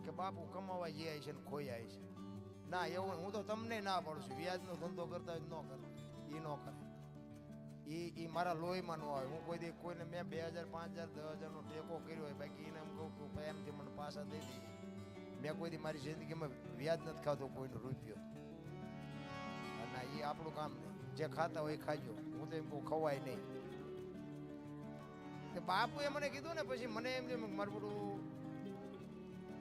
કે બાપુ કમાવા જે આવી છે ને ખોઈ આવી છે. ના એવું હું તો તમને ના પાડું છું. વ્યાજનો ધંધો કરતા હોય ન કરો, એ ન કરે. એ મારા લોહીમાં ન આવે. હું કોઈ દે કોઈને મેં 2000 5000 10,000 નો ટેકો કર્યો હોય, બાકી એને એમ કહું કે એમથી મને પાછા દઈ દઈએ. મેં કોઈ દી મારી જિંદગીમાં વ્યાજ નથી ખાતો કોઈનો રૂપિયો. ના એ આપણું કામ નહીં. જે ખાતા હોય એ ખાજો. હું તો એમ કહું ખવાય નહીં. બાપુએ મને કીધું ને પછી મને એમ થયું મારું બધું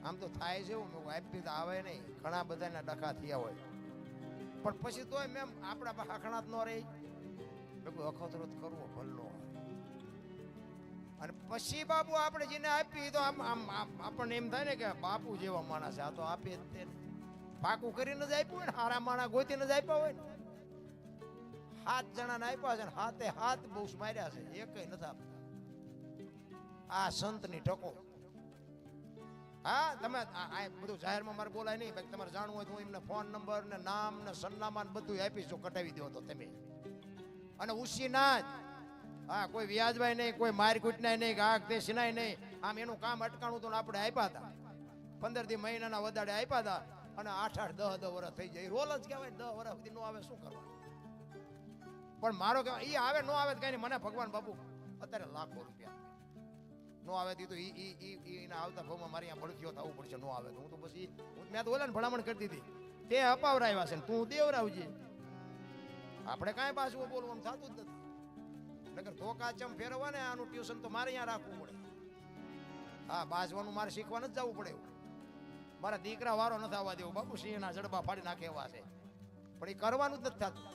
આમ તો થાય છે એવું. આપી તો આવે નહીં. ઘણા બધાના ડખા થયા હોય પણ પછી તોય મેમ આપણા પાસે આખણાત ન રહી. અખતરો કરવો ભલો. અને પછી બાપુ આપણે જેને આપી તો આપણને એમ થાય ને કે બાપુ જેવા માણસ છે આ તો આપે જ તે. પાકું કરીને જ આપ્યું હોય ને, હારા માણા ગોતીને જ આપ્યા હોય ને. 7 જણાને આપ્યા છે ને 7 બહુ માર્યા છે, એકય નથી આપતા. આ સંતની ટકો. હા તમે આ બધું જાહેરમાં મારે બોલાય નહીં. બાકી તમારે જાણવું હોય તો હું એમને ફોન નંબર ને નામ ને સરનામા ને બધું આપીશ. જો કટાવી દો તો તમે. અને ઉસી ના જ હા કોઈ વ્યાજભાઈ નહીં, કોઈ મારકૂટનાય નહીં, આગ તે સિનાય નહીં. આમ એનું કામ અટકાણું તો આપણે આપ્યા હતા. 15 દી મહિનાના વધારે આપ્યા હતા. અને 8 10 વર્ષ થઈ જાય. રોલ જ કહેવાય. 10 વર્ષ સુધી નો આવે શું કરવાનું? પણ મારો કહેવાય એ આવે ન આવે કઈ નહીં. મને ભગવાન બાપુ અત્યારે લાખો રૂપિયા નો આવે તો એના આવતા ભાવમાં મારી અહીંયા ભડકીઓ થવું પડશે. નો આવે તો હું તો પછી મેં તો ઓલાને ભલામણ કરતી હતી તે અપાવરાવ્યા છે ને તું દેવરાવજે. આપણે કાંઈ પાછું બોલવાનું થતું જ નથી. નકર ધોકા ચમ ફેરવવા ને આનું ટ્યુશન તો મારે અહીંયા રાખવું પડે. હા બાજવાનું મારે શીખવા નથી જવું પડે. મારા દીકરા વારો નથી આવવા દેવો. બાપુ સિંહના જડબા ફાડી નાખે એવા છે. પણ એ કરવાનું જ નથી થતું.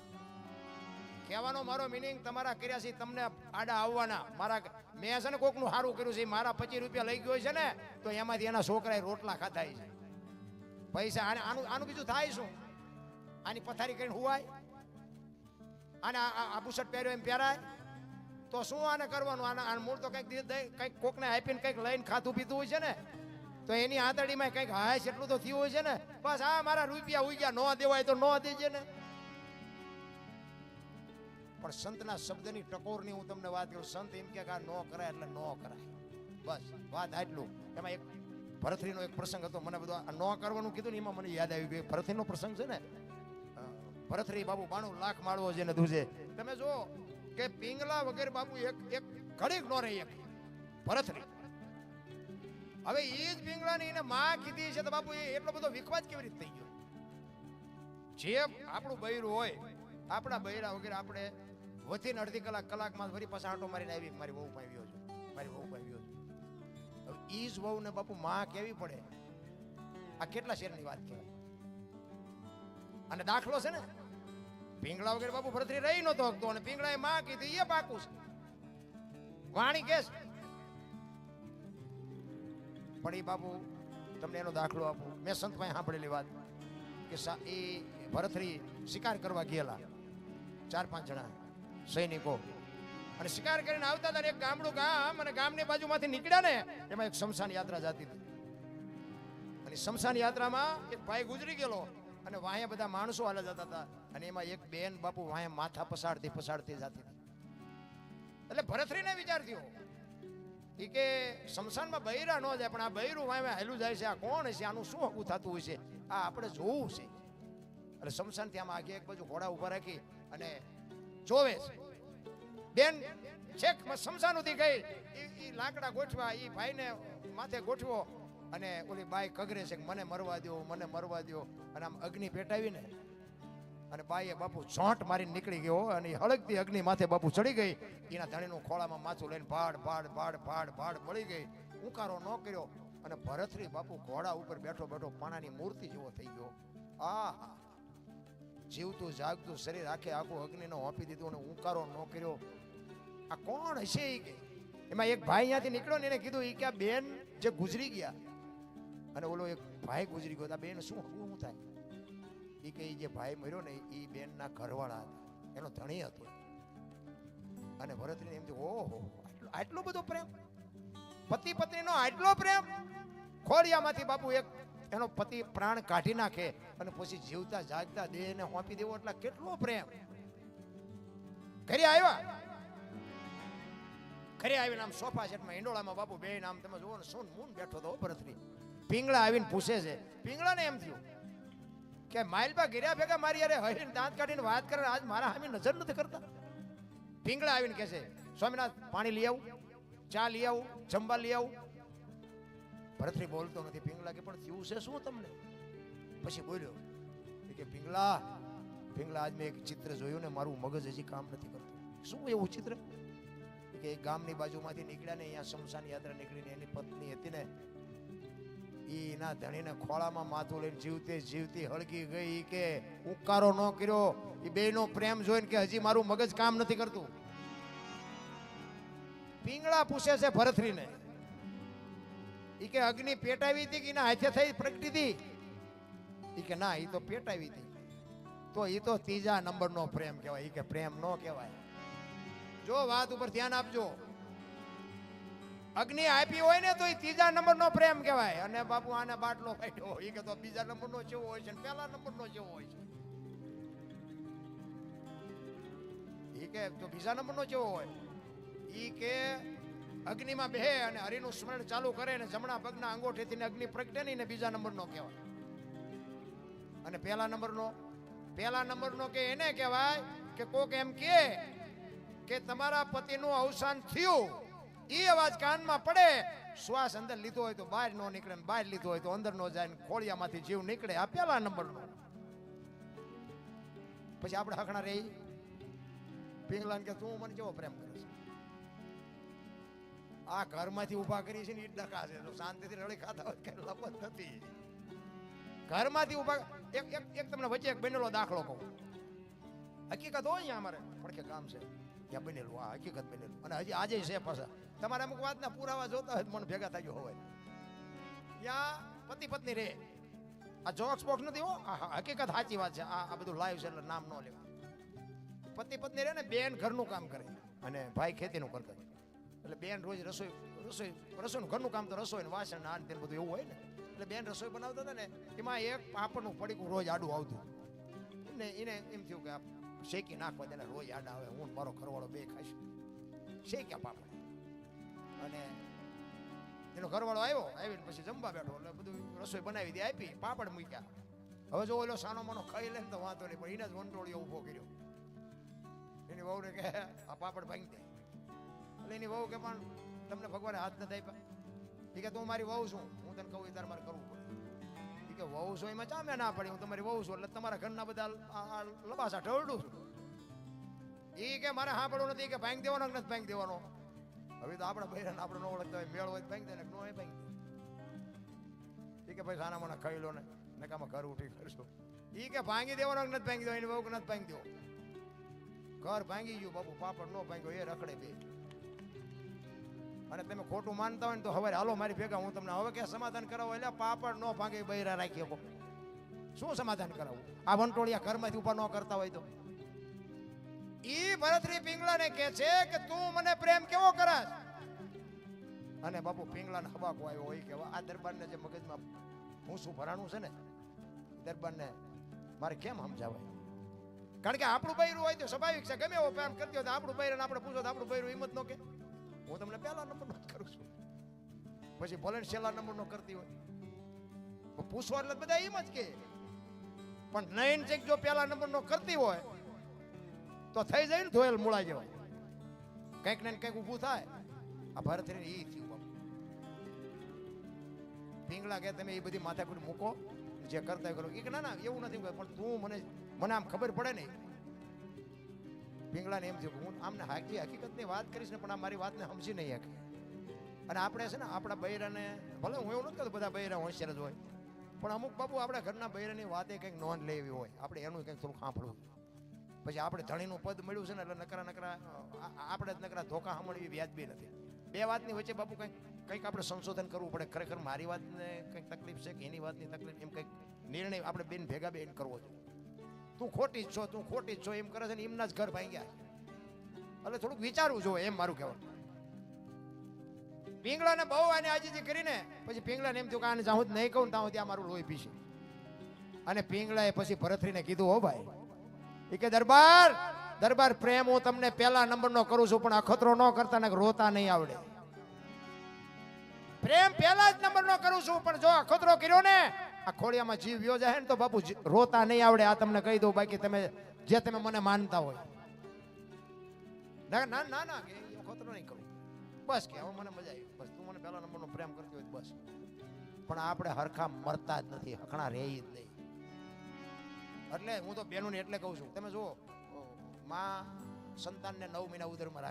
કહેવાનો મારો મિનિંગ તમારા કર્યા છે તમને આડા આવવાના. મારા મેં છે ને કોકનું સારું કર્યું છે મારા 25 રૂપિયા લઈ ગયો છે ને તો એમાંથી એના છોકરાએ રોટલા ખાધા છે. પૈસા આનું બીજું થાય શું? આની પથારી કરીને હુવાય? આને આ બુશર્ટ પહેર્યો એમ પહેરાય? તો શું આને કરવાનું? આના મૂળ તો કંઈક કોકને આપીને કંઈક લઈને ખાતું પીતું હોય છે ને તો એની આંતરડીમાં કંઈક હાશ એટલું તો થયું હોય છે ને. બસ આ મારા રૂપિયા ઉઈ ગયા, ન દેવાય તો ન દેજે ને. પણ સંતના શબ્દની ટકોરની હું તમને વાત કરું. સંત એમ કે આ ન કરાય એટલે ન કરાય. બસ વાત આટલું. એમાં એક ભરથરીનો એક પ્રસંગ હતો. મને બધું આ ન કરવાનું કીધું ને એમાં મને યાદ આવી ગયું. ભરથરીનો પ્રસંગ છે ને. ભરથરી બાપુ 92 લાખ માળવો છે ને દૂજે. તમે જો કે પિંગલા વગેરે બાપુ એક ઘડીક નો રહી એક ભરથરી. હવે એ જ પિંગલાની એને માં કીધી છે તો બાપુ એટલો બધો વિખવાજ કેવી રીતે થઈ ગયો? જે આપણું બૈરું હોય, આપણા બૈરા વગેરે આપણે વધીને અડધી કલાકમાં વળી પાછા આંટો મારીને આવી મારી વહુ પાવ્યો છું, મારી વહુ પાવ્યો છું. હવે ઈ જ વહુ ને બાપુ માં કેવી પડે, આ કેટલા શેરની વાત કહેવાય. અને દાખલો છે ને, પિંગળા વગેરે બાપુ ભરતરી રહી નતો હકતો અને પિંગળાએ માં કીધી એ પાકું છે, વાણી કેસ. પણ એ બાપુ તમને એનો દાખલો આપું. મેં સંત પાસે સાંભળેલી વાત કે એ ભરતરી શિકાર કરવા ગયેલા 4-5 જણા સૈનિકો, અને શિકાર કરીને આવતા હતા. એક ગામડું ગામ અને ગામની બાજુમાંથી નીકળ્યા ને એમાં એક શમશાન યાત્રા જતી હતી. અને શમશાન યાત્રામાં એક ભાઈ ગુજરી ગયેલો અને વાહે બધા માણસો હાલે જતા હતા. અને એમાં એક બેન બાપુ વાહે માથા પસાડતી જતી હતી. એટલે ભરતરીને વિચાર થયો ઈ કે શમશાનમાં બૈરા ન જાય, પણ આ બૈરું વાહે હાલ્યું જાય છે, આ કોણ છે, આનું શું હકું થતું હોય છે, આ આપણે જોવું છે. એટલે શમશાનથી આમાં આગે એક બાજુ ઘોડા ઉભા રાખી અને જોવે છે. બેન છેક શમશાન સુધી ગઈ, ઈ લાકડા ગોઠવા, ઈ ભાઈને માથે ગોઠવો અને ઓલી બાઈ કગરે છે કે મને મરવા દો, મને મરવા દો. અને આમ અગ્નિ પેટાવીને અને બાઈએ બાપુ ઝોંટ મારીને નીકળી ગયો અને હળગતી અગ્નિ માથે બાપુ ચડી ગઈ. એના ધણીનું ખોળામાં માથું લઈને ભાડ ભાડ ભાડ ભાડ ભાડ મળી ગઈ. ઉકારો ન કર્યો અને ભરતરી બાપુ ઘોડા ઉપર બેઠો બેઠો પાણાની મૂર્તિ જેવો થઈ ગયો. આ જીવતું જાગતું શરીર આખે આખું અગ્નિનો હોપી દીધું અને ઉકારો ન કર્યો. આ કોણ હશે? એમાં એક ભાઈ અહીંયાથી નીકળ્યો ને એને કીધું ઈ કે આ બેન જે ગુજરી ગયા, અને ઓલો એક ભાઈ ગુજરી ગયો, આ બેન શું થાય? ઈ કે જે ભાઈ મર્યો ને ઈ બેનના ઘરવાળા હતા, એનો ધણી હતો. અને ભરતરીને એમ થયું ઓહો આટલો બધો પ્રેમ, પતિ પત્નીનો આટલો પ્રેમ. ખોડિયામાંથી બાપુ એક એનો પતિ પ્રાણ કાઢી નાખે અને પછી જીવતા જાગતા દેહને હોપી દેવો, એટલે કેટલો પ્રેમ. ઘરે આવ્યા, ઘરે આવીને આમ સોફા સેટમાં હિંડોળામાં બાપુ બેન આમ તમે જુઓ ને શું મૂન બેઠો હતો ભરતરી. પિંગળા આવીને પૂછે છે, પિંગળાને એમ થયું કે માઇલબા ગિર્યા ભેગા મારી યારે હરીને દાંત કાઢીને વાત કરે, આજ મારા સામે નજર નથી કરતા. પિંગળા આવીને કહે છે સ્વામિનાથ પાણી લઈ આવું, ચા લઈ આવું, જમવા લઈ આવું. ભરતરી બોલતો નથી. પિંગળા કે પણ થયું છે શું તમને? પછી બોલ્યો કે પિંગળા આજ મેં એક ચિત્ર જોયું ને મારું મગજ હજી કામ નથી કરતું. શું એવું ચિત્ર? કે ગામની બાજુમાંથી નીકળ્યા ને અહીંયા શમશાન યાત્રા નીકળીને એની પત્ની હતી ને એના ધણીને ખોળામાં માથું લઈને જીવતે જીવતી હળગી ગઈ. કે ઉકારો ન કર્યો. એ બેનો પ્રેમ જોઈને કે હજી મારું મગજ કામ નથી કરતું. પિંગળા પૂછે છે ભરતરીને ઈ કે અગ્નિ પેટાવી હતી કે એના હાથે થઈ પ્રગટી હતી? ઈ કે ના, ઈ તો પેટાવી હતી. તો ઈ તો ત્રીજા નંબરનો પ્રેમ કહેવાય. ઈ કે પ્રેમ ન કહેવાય. જો વાત ઉપર ધ્યાન આપજો. અગ્નિ આપી હોય ને તો એ ત્રીજા નંબરનો પ્રેમ કહેવાય. અને બાપુ આને બાટલો કાઢ્યો, ઈ કે તો બીજા નંબરનો કેવો હોય છે ને પહેલા નંબરનો કેવો હોય છે? ઈ કે તો બીજા નંબરનો કેવો હોય? ઈ કે અગ્નિમાં બેહે અને હરિનું સ્મરણ ચાલુ કરે ને જમણા પગના અંગોઠેથી અગ્નિ પ્રગટે નહીં ને બીજા નંબરનો કહેવાય. અને પહેલા નંબરનો કે એને કહેવાય કે કોક એમ કે તમારા પતિનું અવસાન થયું, એ અવાજ કાનમાં પડે, શ્વાસ અંદર લીધો હોય તો બહાર નો નીકળે, બહાર લીધો હોય તો અંદર નો જાય, ખોળિયામાંથી જીવ નીકળે. આ પહેલા નંબરનો. પછી આપણે હકણા રહી. પિંગલાને કે તું મને કેવો પ્રેમ કરે છે? આ ઘરમાંથી ઉભા કરી છે ને એ ડકા છે, શાંતિથી રળી ખાતા હોય કઈ લપત નથી. ઘરમાંથી ઉભા એક તમને વચ્ચે એક બનેલો દાખલો કહું. હકીકત હોય અહીંયા અમારે પડખે ગામ છે ત્યાં બનેલું, આ હકીકત બનેલું. અને હજી આજે છે પાછા. તમારે અમુક વાતના પુરાવા જોતા હોય મને ભેગા થઈ ગયો હોય. ત્યાં પતિ પત્ની રે. આ જોક્સ બોક્સ નથી હો, હકીકત સાચી વાત છે. આ બધું લાઈવ છે એટલે નામ ન લેવા. પતિ પત્ની રે ને બેન ઘરનું કામ કરે અને ભાઈ ખેતીનું કરતા. એટલે બેન રોજ રસોઈનું ઘરનું કામ તો રસોઈ વાસણ ને આ ને બધું એવું હોય ને. એટલે બેન રસોઈ બનાવતા હતા ને એમાં એક પાપડનું પડીકું રોજ આડું આવતું. એને એમ થયું કે આ શેકી નાખવા તેને રોજ આડા આવે, હું મારો ઘરવાળો બે ખાઈશું. શેક્યા પાપડ. અને એનો ઘરવાળો આવીને પછી જમવા બેઠો એટલે બધું રસોઈ બનાવી દે, આપી, પાપડ મૂક્યા. હવે જો ઓલો સાનો માનો ખાઈ લે ને તો વાંધો નહીં, પણ એને જ વંટોળીઓ ઊભો કર્યો. એની વહુને કે આ પાપડ ભાંગી દે. એટલે એની વહુ કે પણ તમને ભગવાને હાથ નથી આપ્યા? એ કે તું મારી વહુ છું, હું તને કહું તારે મારે કરવું પડે. એ એ કે વહુ છો એમાં ચા મેં ના પડી, હું તમારી વહુ છું એટલે તમારા ઘરના બધા લબાસા ઢળડું છું. એ કે મારે સાંભળવું નથી કે ભાંગ દેવાનો નથી ભાંગ દેવાનો. હવે તો આપણા બૈરાને આપણે ન ઓળખતા હોય, મેળ હોય ભાંગ દે ને નો હોય ભાંગ દે. એ કે ભાઈ સાના મને ખાઈ લો ને નકામાં ઘર ઉઠી કરશો. એ કે ભાંગી દેવાનો નથી ભાંગી દેવો, એની બહુ નથી ભાંગી દેવો. ઘર ભાંગી ગયું બાપુ, પાપડ નો ભાંગ્યો એ રખડે બે. અને તમે ખોટું માનતા હોય ને તો હવે હાલો મારી ભેગા, હું તમને હવે ક્યાં સમાધાન કરાવો. એટલે પાપડ નો ભાંગે બૈરા રાખી શકો, શું સમાધાન કરાવું? આ વંટોળિયા ઘરમાંથી ઉપર ન કરતા હોય તો. ઈ ભરતરી પિંગલાને કહે છે કે તું મને પ્રેમ કેવો કરસ? અને બાપુ પિંગલાને હવાકો આવ્યો હોય કે આ દરબારને જે મગજમાં હું શું ભરાણું છે ને, દરબારને મારે કેમ સમજાવાય? કારણ કે આપણું બૈરું હોય તો સ્વાભાવિક છે, ગમે એવો પ્રેમ કરતી હોય તો આપણું બૈરાને આપણે પૂછો તો આપણું બૈરું હિંમત નો કે હું તમને પહેલા નંબરનો કરું છું, પછી ભલે છેલ્લા નંબરનો કરતી હોય પૂછવા એટલે બધા એમ જ કે. પણ નયન ચેક જો પહેલા નંબરનો કરતી હોય તો થઈ જાય ને ધોયેલ મૂળા જેવા, કંઈક ને કંઈક ઊભું થાય. આ ભરતરી ઈ થયું બાપુ. પિંગલા કે તમે એ બધી માથાકૂટ મૂકો, જે કરતા કરો. એ કે ના ના એવું નથી, પણ તું મને આમ ખબર પડે ને. પિંગલાને એમ થયું હું આમને હકીકતની વાત કરીશ ને પણ આ મારી વાતને સમજી નહીં શકે. અને આપણે છે ને આપણા બૈરાને, ભલે હું એવું નથી કહેતો બધા બૈરા હોશિયાર જ હોય, પણ અમુક બાપુ આપણા ઘરના બૈરાની વાતે કંઈક નોંધ લેવી હોય, આપણે એનું કંઈક થોડું સાંભળવું. પછી આપણે ધણીનું પદ મળ્યું છે ને એટલે નકરા આપણે જ નકરા ધોકા સાંભળવી વ્યાજબી નથી. બે વાતની વચ્ચે બાપુ કંઈક આપણે સંશોધન કરવું પડે. ખરેખર મારી વાતને કંઈક તકલીફ છે કે એની વાતની તકલીફ, એમ કંઈક નિર્ણય આપણે બેન ભેગા બેન કરવો જોઈએ. તું ખોટી જ છો, તું ખોટી જ છો એમ કરે છે ને એમના જ ઘર ભાંગ્યા. એટલે થોડુંક વિચારવું જોઈએ એમ મારું કહેવાનું. પિંગલાને બહુ આને આજીજી કરીને પછી પિંગલાને એમ થયું કે આને જાઉં નહીં કહું ત્યાં ત્યાં મારું લોહી પીશે. અને પિંગલાએ પછી ભરતરીને કીધું હો ભાઈ, એ કે દરબાર પ્રેમ હું તમને પહેલા નંબરનો કરું છું, પણ અખતરો ન કરતા ને રોતા નહીં આવડે. પ્રેમ પહેલા જ નંબરનો કરું છું, પણ જો અખતરો કર્યો ને આ ખોડિયામાં જીવ વ્યો જાય ને તો બાપુ રોતા નહીં આવડે. આ તમને કહી દઉં, બાકી તમે મને માનતા હોય ના ના ના ના કે અખતરો નહીં કરું બસ, કે હવે મને મજા આવી બસ, તું મને પહેલા નંબરનો પ્રેમ કરતી હોય બસ. પણ આપણે હરખા મરતા જ નથી, હકણા રહે જ નહીં. એટલે હું તો બેનોને એટલે કહું છું, તમે જુઓ માં સંતાનને 9 મહિના ઉદરમાં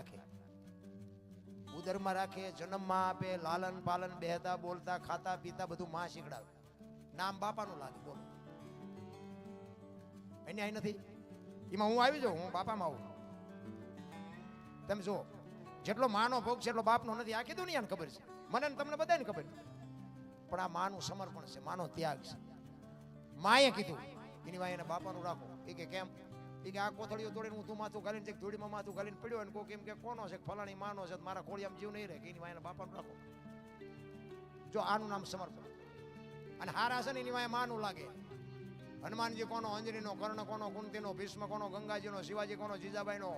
રાખે, જન્મમાં આપે, લાલન પાલન, બેહતા બોલતા ખાતા પીતા બધું માં શીખડાવે. નામ બાપાનું લાગે, બોલો એને અહીં નથી. એમાં હું આવી જાઉં, હું બાપામાં આવું. તમે જુઓ જેટલો માનો ભોગ છે એટલો બાપનો નથી. આખી દુનિયાને ખબર છે, મને ને તમને બધાને ખબર છે. પણ આ માનું સમર્પણ છે, માનો ત્યાગ છે. માએ કીધું એની વાય એને બાપાનું રાખો. એ કે કેમ? એ કે આ કોથળીઓ તોડીને હું તું માથું ઘાલીને ધૂળીમાં માથું ઘાલીને પડ્યો અને કોઈ કેમ કે કોનો છે ફલાણી માનો છે, મારા ખોડિયામાં જીવ નહીં રહે, કે એની વાય બાપાનું રાખો. જો આનું નામ સમર્પણ. અને હારા છે ને એની વાય માનું લાગે. હનુમાનજી કોનો, અંજનીનો, કર્ણ કોનો, કુંતીનો, ભીષ્મ કોનો, ગંગાજીનો, શિવાજી કોનો, જીજાબાઈનો,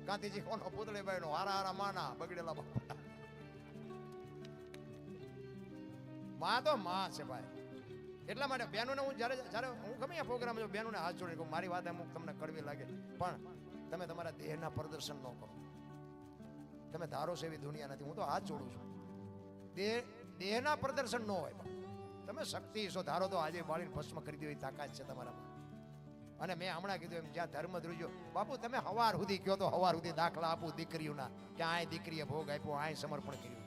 ગાંધીજી કોનો, પુતળીબાઈનો, હારા માના બગડેલા બાપા. માં તો માં છે ભાઈ. એટલા માટે બહેનોને હું જ્યારે હું ગમે આ પ્રોગ્રામ જો બહેનોને હાથ જોડીને કહું, મારી વાત અમુક તમને કડવી લાગે પણ તમે તમારા દેહના પ્રદર્શન ન કરો. તમે ધારો છો એવી દુનિયા નથી. હું તો હાથ જોડું છું. દેહના પ્રદર્શન ન હોય. તમે શક્તિ છો, ધારો તો આજે બાળીને ભસ્મ કરી દેવી તાકાત છે તમારામાં. અને મેં હમણાં કીધું એમ જ્યાં ધર્મ ધ્રુજો બાપુ તમે હવાર સુધી કયો તો હવાર સુધી દાખલા આપું દીકરીઓના કે આ દીકરીએ ભોગ આપ્યો, આ સમર્પણ કર્યું.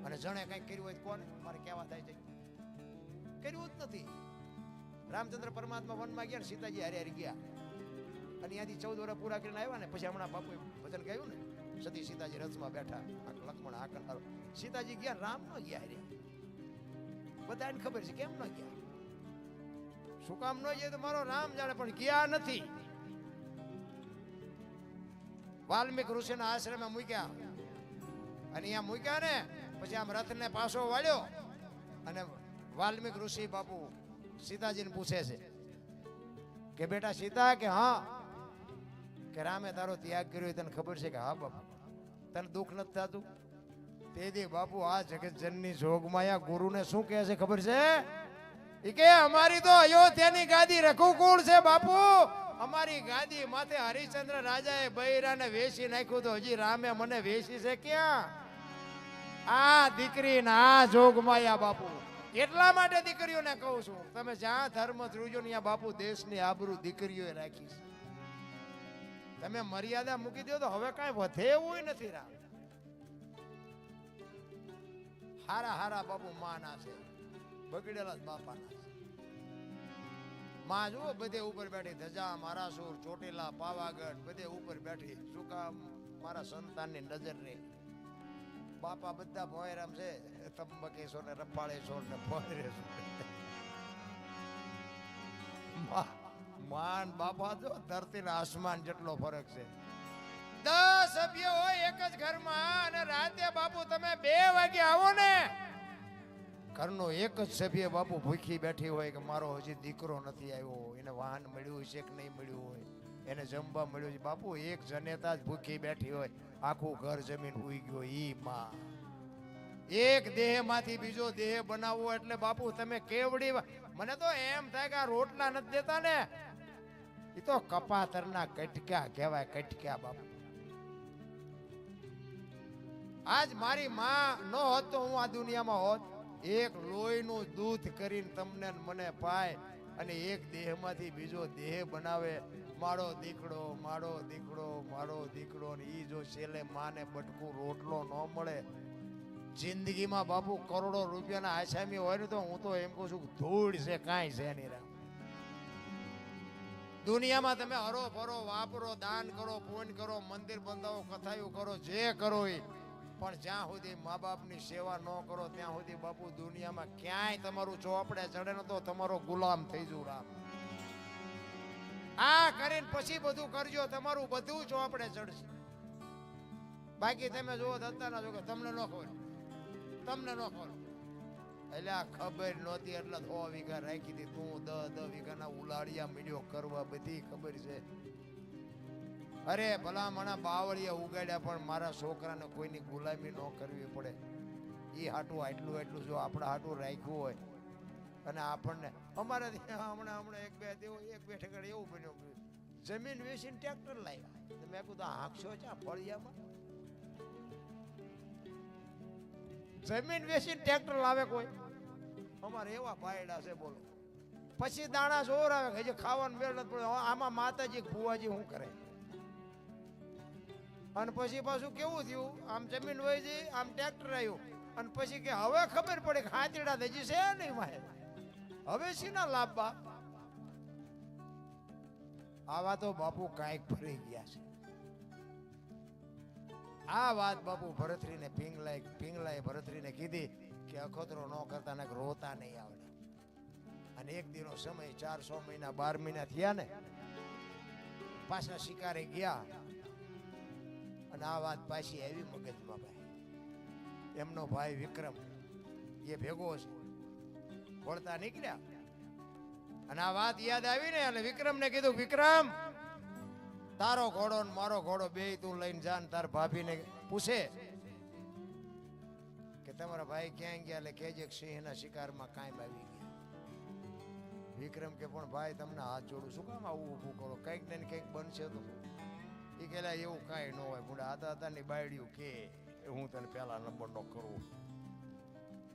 અને જણે કંઈક કર્યું હોય કોને મારે કહેવા થાય છે? કર્યું જ નથી. રામચંદ્ર પરમાત્મા વનમાં ગયા ને સીતાજી હારે ગયા અને ત્યાંથી 14 વર્ષ પૂરા કરીને આવ્યા ને પછી હમણાં બાપુએ ભજન ગાયું ને, સતી સીતાજી રથમાં બેઠા, લક્ષ્મણ આકર, સીતાજી ગયા, રામ ન ગયા હારે. બધાને ખબર છે કેમ ન ગયા, શું કામ ન જાય તો મારો રામ જાણે, પણ ગયા નથી. વાલ્મીક ઋષિના આશ્રમે મૂક્યા અને અહીંયા મૂક્યા ને પછી આમ રથને પાછો વાળ્યો અને વાલ્મીક ઋષિ બાપુ સીતાજીને પૂછે છે કે બેટા સીતા, કે હા, કે રામે તારો ત્યાગ કર્યો તને ખબર છે? કે હા બાપુ. તને દુઃખ નથી થતું? તેથી બાપુ આ જગત જનની જોગમાયા ગુરુને શું કહે છે ખબર છે? એ કે અમારી તો અયોધ્યાની ગાદી રઘુકુળ છે બાપુ. અમારી ગાદી માથે હરિશ્ચંદ્ર રાજાએ બૈરાને વેચી નાખ્યું, તો હજી રામે મને વેચી છે ક્યાં? આ દીકરી ના જોગમાયા બાપુ. એટલા માટે દીકરીઓને કહું છું, તમે જ્યાં ધર્મ ધ્રુજો ને ત્યાં બાપુ દેશની આબરૂ દીકરીઓએ રાખી છે. તમે મર્યાદા મૂકી દો તો હવે કાંઈ વધે એવું નથી. રામ હારા હારા બાપુ માના છે, બગડેલા જ બાપાના છે. માં જુઓ બધે ઉપર બેઠી, ધજા મારાસુર ચોટીલા પાવાગઢ બધે ઉપર બેઠી. શું કામ? મારા સંતાનની નજર રહે. બાપા બધા ભોયરામ છે, તંબકેશ્વર ને રફાળેશ્વર ને ભોયરેશ્વર. માન બાપા જો ધરતી ને આસમાન જેટલો ફરક છે. 10 સભ્ય હોય એક જ ઘરમાં અને રાતે બાપુ તમે 2 વાગે આવો ને, ઘરનો એક જ સભ્ય બાપુ ભૂખી બેઠી હોય કે મારો હજી દીકરો નથી આવ્યો, એને વાહન મળ્યું છે કે નહીં મળ્યું હોય, એને જમવા મળ્યું છે. બાપુ એક જનેતા જ ભૂખી બેઠી હોય, આખું ઘર જમીન હુઈ ગયો. ઈ માં એક દેહ માંથી બીજો દેહ બનાવવો એટલે બાપુ તમે કેવડી. મને તો એમ થાય કે આ રોટલા નથી દેતા ને, એ તો કપાતરના કટક્યા કહેવાય, કટક્યા બાપુ. આજ મારી માં ન હોત તો હું આ દુનિયામાં હોત. એક લોહીનું દૂધ કરીને તમને મને પાય અને એક દેહમાંથી બીજો દેહ બનાવે. મારો દીકડો મારો દીકડો મારો દીકડો, ને ઈ જો છેલ્લે માને બટકું રોટલો ન મળે જિંદગીમાં બાપુ કરોડો રૂપિયાના આસામી હોય ને તો હું તો એમ કહું છું ધૂળ છે, કાંઈ છે નહીં. રામ દુનિયામાં તમે હરો ફરો વાપરો, દાન કરો, પુણ્ય કરો, મંદિર બંધાવો, કથાયું કરો, જે કરો એ, પણ જ્યાં સુધી મા બાપની સેવા ન કરો ત્યાં સુધી બાપુ દુનિયામાં ક્યાંય તમારું ચોપડે ચડે ને તો તમારો ગુલામ થઈ જવું. રામ આ કરીને પછી બધું કરજો, તમારું બધું ચોપડે ચડશે. બાકી તમે જુઓ દત્તાના જો કે તમને ન ખબર, તમને ન ખબર. એટલે આ ખબર નહોતી એટલે 100 વીઘા રાખી હતી. તું 10 વીઘાના ઉલાડિયા મીડિયો કરવા, બધી ખબર છે. અરે ભલા મને બાવળિયા ઉગાડ્યા પણ મારા છોકરાને કોઈની ગુલામી ન કરવી પડે. એ હાટું આટલું જો આપણે હાટું રાખ્યું હોય અને આપણને અમારે હમણાં એક બે ઠેકાણે એવું બન્યું, જમીન વેચીને ટ્રેક્ટર લાવ્યા. મેં કીધું હાંકશો ચા ફળિયામાં? જમીન વેચીને ટ્રેક્ટર લાવે કોઈ? અમારે એવા પાયડા છે બોલો. પછી દાણા જોર આવે કે હજી ખાવાનું મેળ નથી પડે. આમાં માતાજી ભુવાજી શું કરે? અને પછી પાછું કેવું થયું, આમ જમીન વહી જઈ, આમ ટ્રેક્ટર આવ્યું અને પછી કે હવે ખબર પડે કે હાથીડા હજી છે નહીં માહે, હવે શીના લાભ બા? આવા તો બાપુ કાંઈક ફરી ગયા છે. આ વાત બાપુ ભરતરીને પિંગલાએ ભરતરીને કીધી કે અખતરો ન કરતા ને રોતા નહીં આવડે. અને એક દિનો સમય 400 મહિના 12 મહિના થયા ને, પાછા શિકારે ગયા અને આ વાત પાછી આવી મગજમાં. ભાઈ એમનો ભાઈ વિક્રમ એ ભેગો છે, વળતા નીકળ્યા અને આ વાત યાદ આવી ને, અને વિક્રમને કીધું વિક્રમ તારો ઘોડો ને મારો ઘોડો બે તું લઈને જા. તાર ભાભીને પૂછે કે તમારા ભાઈ ક્યાં ગયા, એટલે કેજે સિંહના શિકારમાં કાંઈ આવી ગયા. વિક્રમ કે પણ ભાઈ તમને હાથ જોડું, શું કામ આવું ઊભું કરો, કંઈક ને કંઈક બનશે તો. એ કહેલા એવું કાંઈ ન હોય બુડા, હતા બાયડ્યું કે હું તને પહેલા નંબર નો કરું,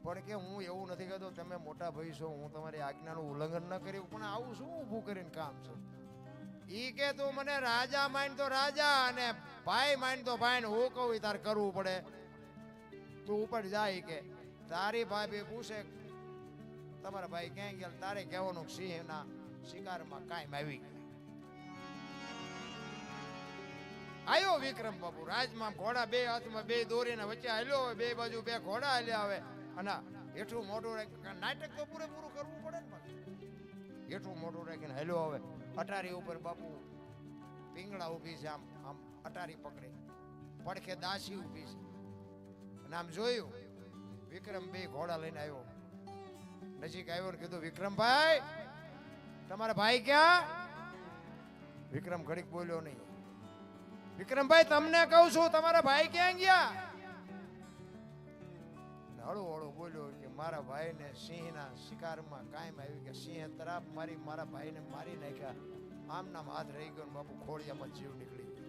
પણ કે હું એવું નથી કહેતો, તમે મોટા ભાઈ છો, હું તમારી આજ્ઞાનું ઉલ્લંઘન ન કર્યું, પણ આવું શું ઊભું કરીને કામ છે? ઈ કે તું મને રાજા માન તો રાજા અને ભાઈ માન તો ભાઈ, ને હું કહું તાર કરવું પડે. તું ઉપર જાય કે તારી ભાભી પૂછે તમારા ભાઈ ક્યાં ગયા, તારે કહેવાનું સિંહના શિકારમાં કાયમ આવી ગયા. આયો વિક્રમ બાપુ રાજમાં, ઘોડા બે હાથમાં, બે દોરીના વચ્ચે હાલ્યો હોય, બે બાજુ બે ઘોડા હાલ્યા આવે અને હેઠું મોઢું રાખી, નાટક તો પૂરેપૂરું કરવું પડે ને પાછું. હેઠું મોઢું રાખીને હાલ્યો આવે. અટારી ઉપર બાપુ પિંગળા ઊભી છે, આમ અટારી પકડે, પડખે દાસી ઊભી છે. અને આમ જોયું વિક્રમ બે ઘોડા લઈને આવ્યો, નજીક આવ્યો ને કીધું વિક્રમભાઈ તમારા ભાઈ ક્યાં? વિક્રમ ઘડીક બોલ્યો નહીં. વિક્રમભાઈ તમને કહું છું તમારા ભાઈ ક્યાં ગયા? હળું હળું બોલ્યો કે મારા ભાઈને સિંહના શિકારમાં કાયમ આવી ગયા, સિંહ તરાપ મારી મારા ભાઈને મારી નાખ્યા. આમ નામ હાથ રહી ગયો, બાપુ ખોડિયામાં જીવ નીકળી ગયો.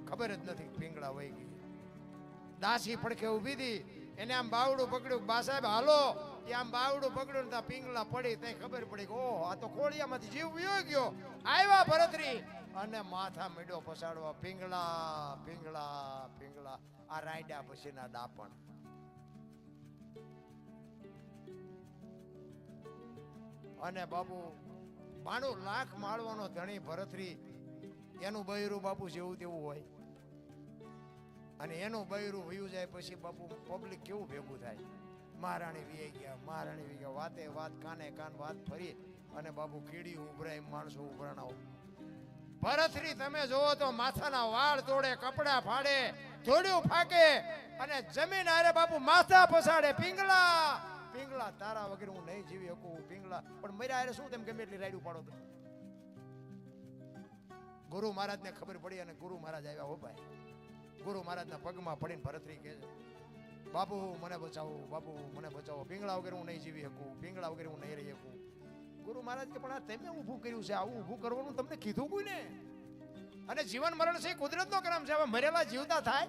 ખબર જ નથી પીંગળા વહી ગઈ. દાસી પડખે ઊભી હતી, એને આમ બાવડું પકડ્યું, બા સાહેબ હાલો. એ આમ બાવડું પકડ્યું ને પિંગલા પડી તે ખબર પડી કે ઓહ આ તો ખોળિયામાંથી જીવ વયો ગયો. આવ્યા ભરતરી અને માથા મીડો પસાડવા પિંગલા પિંગલા પિંગલા આ રાયડા પછીના ડાપણ. અને બાપુ 92 લાખ માળવાનો ધણી ભરતરી એનું બૈરું બાપુ જેવું તેવું હોય અને એનું બૈરું વયું જાય પછી બાપુ પબ્લિક કેવું ભેગું થાય. મહારાણી વી ગયા મહારાણી વી ગયા વાતે વાત કાને કાન વાત ફરી અને બાપુ કીડી ઉભરાય માણસો ઉભરાણાઓ. ભરતરી તમે જોવો તો માથાના વાળ તોડે કપડા ફાડે જોડ્યું ફાકે અને જમીન આરે બાપુ માથા પસાડે પિંગલા પિંગલા તારા વગર હું નહીં જીવી શકું પિંગલા. પણ મર્યા આરે શું તેમ ગમે એટલી રાયડું પાડો તો. ગુરુ મહારાજ ને ખબર પડી અને ગુરુ મહારાજ આવ્યા. હો ભાઈ ગુરુ મહારાજના પગમાં પડીને ભરતરી કહે છે બાપુ મને બચાવો બાપુ મને બચાવો પિંગળા વગર હું નહીં જીવી શકું પિંગળા વગર હું નહીં રહી શકું. ગુરુ મહારાજ કે પણ આ તમે ઊભું કર્યું છે આવું ઊભું કરવાનું તમને કીધું કોઈ ને. અને જીવન મરણ છે કુદરતનો ક્રમ છે. હવે મરેલા જીવતા થાય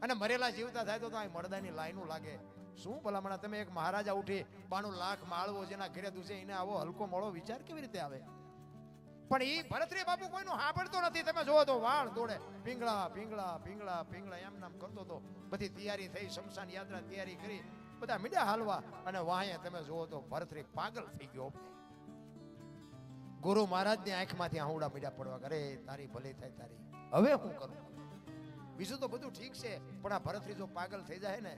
અને મરેલા જીવતા થાય તો આ મળદાની લાઈનો લાગે. શું ભલામણા તમે એક મહારાજા ઉઠી 92 લાખ માળવો જેના ઘરે દુસે એને આવો હલકો મોળો વિચાર કેવી રીતે આવે. પણ ઈ ભરતરી બાપુ કોઈનું સાંભળતો નથી. તમે જોવો તો વાળ દોડે પિંગળા પિંગળા પિંગળા પિંગળા એમ નામ કરતો તો. બધી તૈયારી થઈ શમશાન યાત્રા તૈયારી કરી બધા મીડા હાલવા અને વાહે તમે જોવો તો ભરતરી પાગલ થઈ ગયો. ગુરુ મહારાજની આંખમાંથી આહુડા મીડા પડવા કરે તારી ભલે થાય તારી હવે હું કરું. બીજું તો બધું ઠીક છે પણ આ ભરતરી જો પાગલ થઈ જાય ને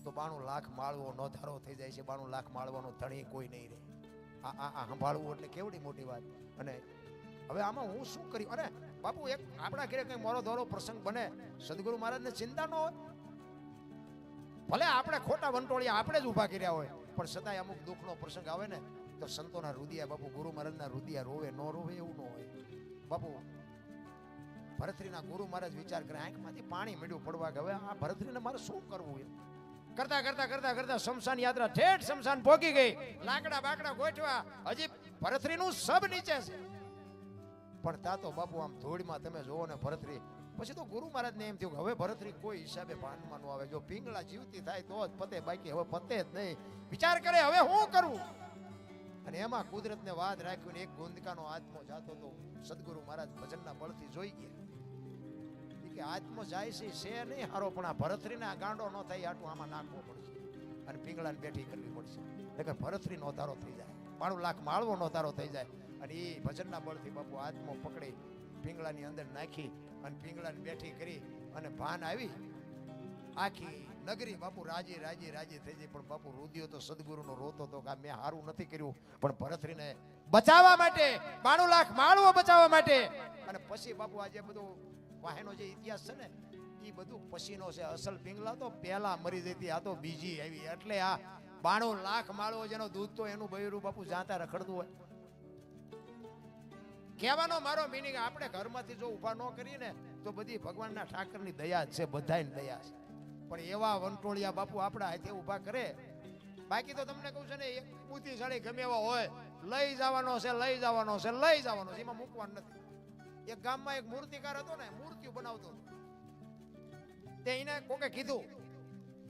તો 92 લાખ માળવો નોધારો થઈ જાય છે. 92 લાખ માળવાનો ધણી કોઈ નહીં રહે. આ સંભાળવું એટલે કેવડી મોટી વાત. અને હવે આમાં હું શું કર્યું. અરે બાપુ એક આપણા ઘરે કઈ મોરો ધોરો પ્રસંગ બને સદગુરુ મહારાજને ચિંતા ન હોય. ભલે આપણે ખોટા વંટોળિયા આપણે જ ઊભા કર્યા હોય પણ છતાંય અમુક દુઃખનો પ્રસંગ આવે ને તો સંતોના રુદિયા બાપુ ગુરુ મહારાજના રુદિયા રોવે ન રોવે એવું ન હોય. બાપુ ભરતરીના ગુરુ મહારાજ વિચાર કરે આંખમાંથી પાણી મીડું પડવા કે હવે આ ભરતરીને મારે શું કરવું એમ. કરતા કરતા કરતા કરતા શમશાન યાત્રા ઠેઠ શમશાન પહોંચી ગઈ. લાકડા બાકડા ગોઠવા હજી ભરતરીનું સબ નીચે છે પણ તા તો બાપુ આમ ધૂળમાં તમે જોવો ને ભરતરી. પછી તો ગુરુ મહારાજને એમ થયું કે હવે ભરતરી કોઈ હિસાબે ભાનમાં ન આવે. જો પિંગળા જીવતી થાય તો જ પતે બાકી હવે પતે જ નહીં. વિચાર કરે હવે શું કરવું. અને એમાં કુદરતને વાત રાખ્યું એક ગોંદકાનો આત્મો જાતો તો સદગુરુ મહારાજ ભજનના બળથી જોઈ ગયા કે આત્મો જાય છે નહીં હારો પણ આ ભરતરીને આ ગાંડો ન થાય આટલું આમાં નાખવો પડશે અને પિંગળાને બેઠી કરવી પડશે. એટલે ભરતરી નો તારો થઈ જાય 92 લાખ માળવો નો તારો થઈ જાય. અને એ ભજનના બળથી બાપુ આત્મો પકડી પિંગળાની અંદર નાખી અને પિંગળાને બેઠી કરી અને ભાન આવી. આખી નગરી બાપુ રાજી રાજી રાજી થઈ જાય. પણ બાપુ રુદિયો તો સદગુરુનો રોતો તો કે મેં હારું નથી કર્યું પણ ભરતરીને બચાવવા માટે 92 લાખ માળવો બચાવવા માટે. અને પછી બાપુ આજે બધું વાહેનો જે ઇતિહાસ છે ને એ બધું પછીનો છે. અસલ પિંગલા તો પહેલા મરી જતી આ તો બીજી આવી. એટલે આ 92 લાખ માળવો જેનો દૂધ તો એનું બૈરું બાપુ જાતા રખડતું હોય. કહેવાનો મારો મિનિંગ આપણે ઘરમાંથી જો ઊભા ન કરીએ ને તો બધી ભગવાનના ઠાકરની દયા જ છે બધાની દયા છે. પણ એવા વંટોળિયા બાપુ આપણા હાથે ઊભા કરે. બાકી તો તમને કહું છે ને એક બુદ્ધિશાળી ગમે એવા હોય લઈ જવાનો છે લઈ જવાનો છે લઈ જવાનો છે એમાં મૂકવાનું નથી. એક ગામમાં એક મૂર્તિકાર હતો ને મૂર્તિઓ બનાવતો હતો. તે એને કોકે કીધું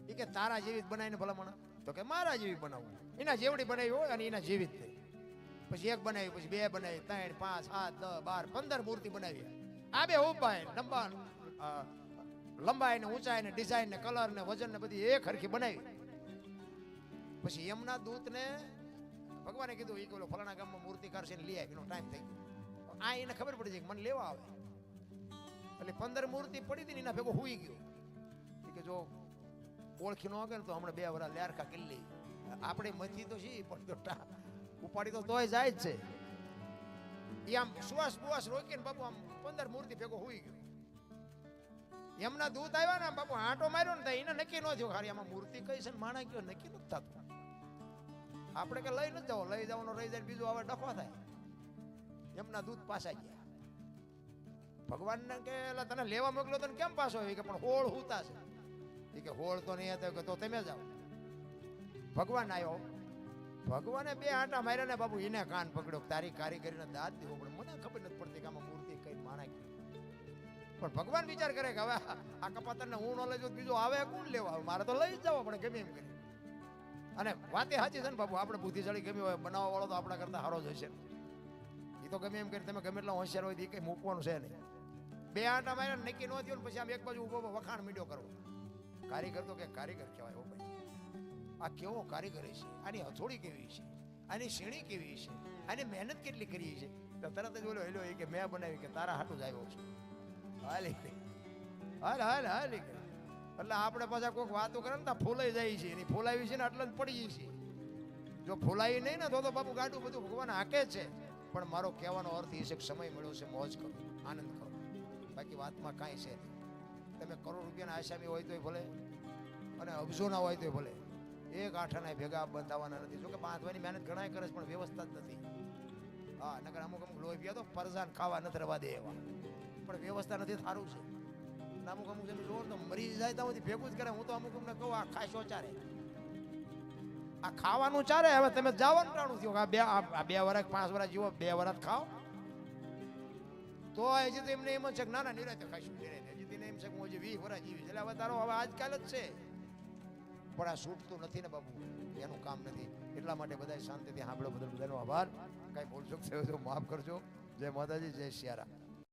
એ કે તારા જેવી જ બનાવીને ભલામણ તો કે મારા જેવી બનાવું. એના જેવડી બનાવી હોય અને એના જેવી જ થઈ. પછી એક બનાવી પછી બે બનાવી 3 5 7 10 12 15 મૂર્તિ બનાવી. આ બે ઉપાય લંબાઈ ને ઊંચાઈ ને ડિઝાઇન ને કલર ને વજન ને બધી એક હરખી બનાવી. પછી એમના દૂત ને ભગવાને કીધું એ કે ફલાણા ગામમાં મૂર્તિકાર છે લઈ આવી. એનો ટાઈમ થઈ ગયો. આ એને ખબર પડી છે કે મને લેવા આવે. એટલે 15 મૂર્તિ પડી હતી ને એના ભેગો હુઈ ગયો. કે જો ઓળખી ન હોય તો હમણાં 2 વર્ષ લ્યારખા કિલ્લી આપણે મથી તો છીએ પણ ઉપાડી તો તોય જાય જ છે. એ આમ શ્વાસ બુવાસ રોકીને બાપુ આમ 15 મૂર્તિ ભેગો હુઈ ગયો. એમના દૂત આવ્યા ને બાપુ આંટો માર્યો ને એને નક્કી ન થયો ખાલી આમાં મૂર્તિ કઈ છે માણા કયો નક્કી નથી થતું. આપણે કે લઈ નથી જાવ લઈ જવાનો રહી જાય બીજું હવે ડખો થાય. એમના દૂત પાછા ગયા. ભગવાનને કે તને લેવા મોકલ્યો તને કેમ પાછો કે પણ હોળ હુતા છે. એ કે હોળ તો નહીં હતો કે તો તમે જાઓ. ભગવાન આવ્યો. ભગવાને 2 આંટા માર્યા ને બાપુ એને કાન પકડ્યો તારી કારીગરીને દાદ દેવો પણ મને ખબર નથી પડતી કે આમાં મૂર્તિ કઈ માણા. પણ ભગવાન વિચાર કરે કે હવે આ કપાતરને હું ન લઈ જાઉં બીજો આવે કોણ લેવા આવે મારે તો લઈ જ જાવ પણ ગમે એમ કરી. અને વાતે સાચી છે ને બાપુ, આપણે બુદ્ધિશાળી ગમે હોય, બનાવવા વાળો તો આપણા કરતા સારો જ હશે. એ તો ગમે એમ કરી તમે ગમે એટલા હોશિયાર હોય એ કઈ મૂકવાનું છે નહીં. બે આંટા માર્યા નક્કી ન થયું ને પછી આમ એક બાજુ ઉભો વખાણ મીડ્યો કરવો. કારીગર તો કે કારીગર કહેવાય. હો ભાઈ, આ કેવો કારીગર છે, આની હથોડી કેવી છે, આની સીણી કેવી છે, આની મહેનત કેટલી કરી છે. તો તરત જ બોલો હેલો કે મેં બનાવી કે તારા હાટું જ આવ્યો છું. હાલ હાલ હાલ. એટલે આપણે પાછા કોઈક વાતો કરે ને તો ફૂલાઈ જાય છે. એની ફૂલાવી છે ને એટલે જ પડી છે. જો ફૂલાઈ નહીં ને તો બાપુ ગાડું બધું ભગવાન હાકે છે. પણ મારો કહેવાનો અર્થ એ છે કે સમય મળ્યો છે, મોજ કરો, આનંદ કરો, બાકી વાતમાં કાંઈ છે નહીં. તમે કરોડ રૂપિયાના આસામી હોય તોય ભલે અને અબજોના હોય તોય ભલે, એક આઠાના ભેગા બંધાવાના નથી. જોકે બાંધવાની મહેનત ઘણા કરે છે પણ વ્યવસ્થા જ નથી. હા, નકર અમુક લોહી પીયા તો પરજાન ખાવા નથી રવા દે એવા, પણ વ્યવસ્થા નથી. સારું છે. અમુક જેને જોર તો મરી જાય તો ભેગું જ કરે. હું તો અમુક અમને કહું આ ખાશો ચારે, આ ખાવાનું ચારે. હવે તમે જવાનું ટાણું થયું આ બે વર્ષ 5 વર્ષ જીવો, 2 વર્ષ ખાઓ તો હજી તો એમને એમ જ છે કે ના ના નિરાતે ખાઈશું, નિરાતે. હજી એમ છે કે હું હજી 20 વર્ષ જીવીશ. એટલે હવે તારો હવે આજકાલ જ છે. પણ આ છૂટતું નથી ને બાબુ, એનું કામ નથી. એટલા માટે બધા શાંતિથી સાંભળો. બધાનો આભાર. કાંઈ ભૂલ ચૂક થયો તો માફ કરજો. જય માતાજી, જય સિયારા.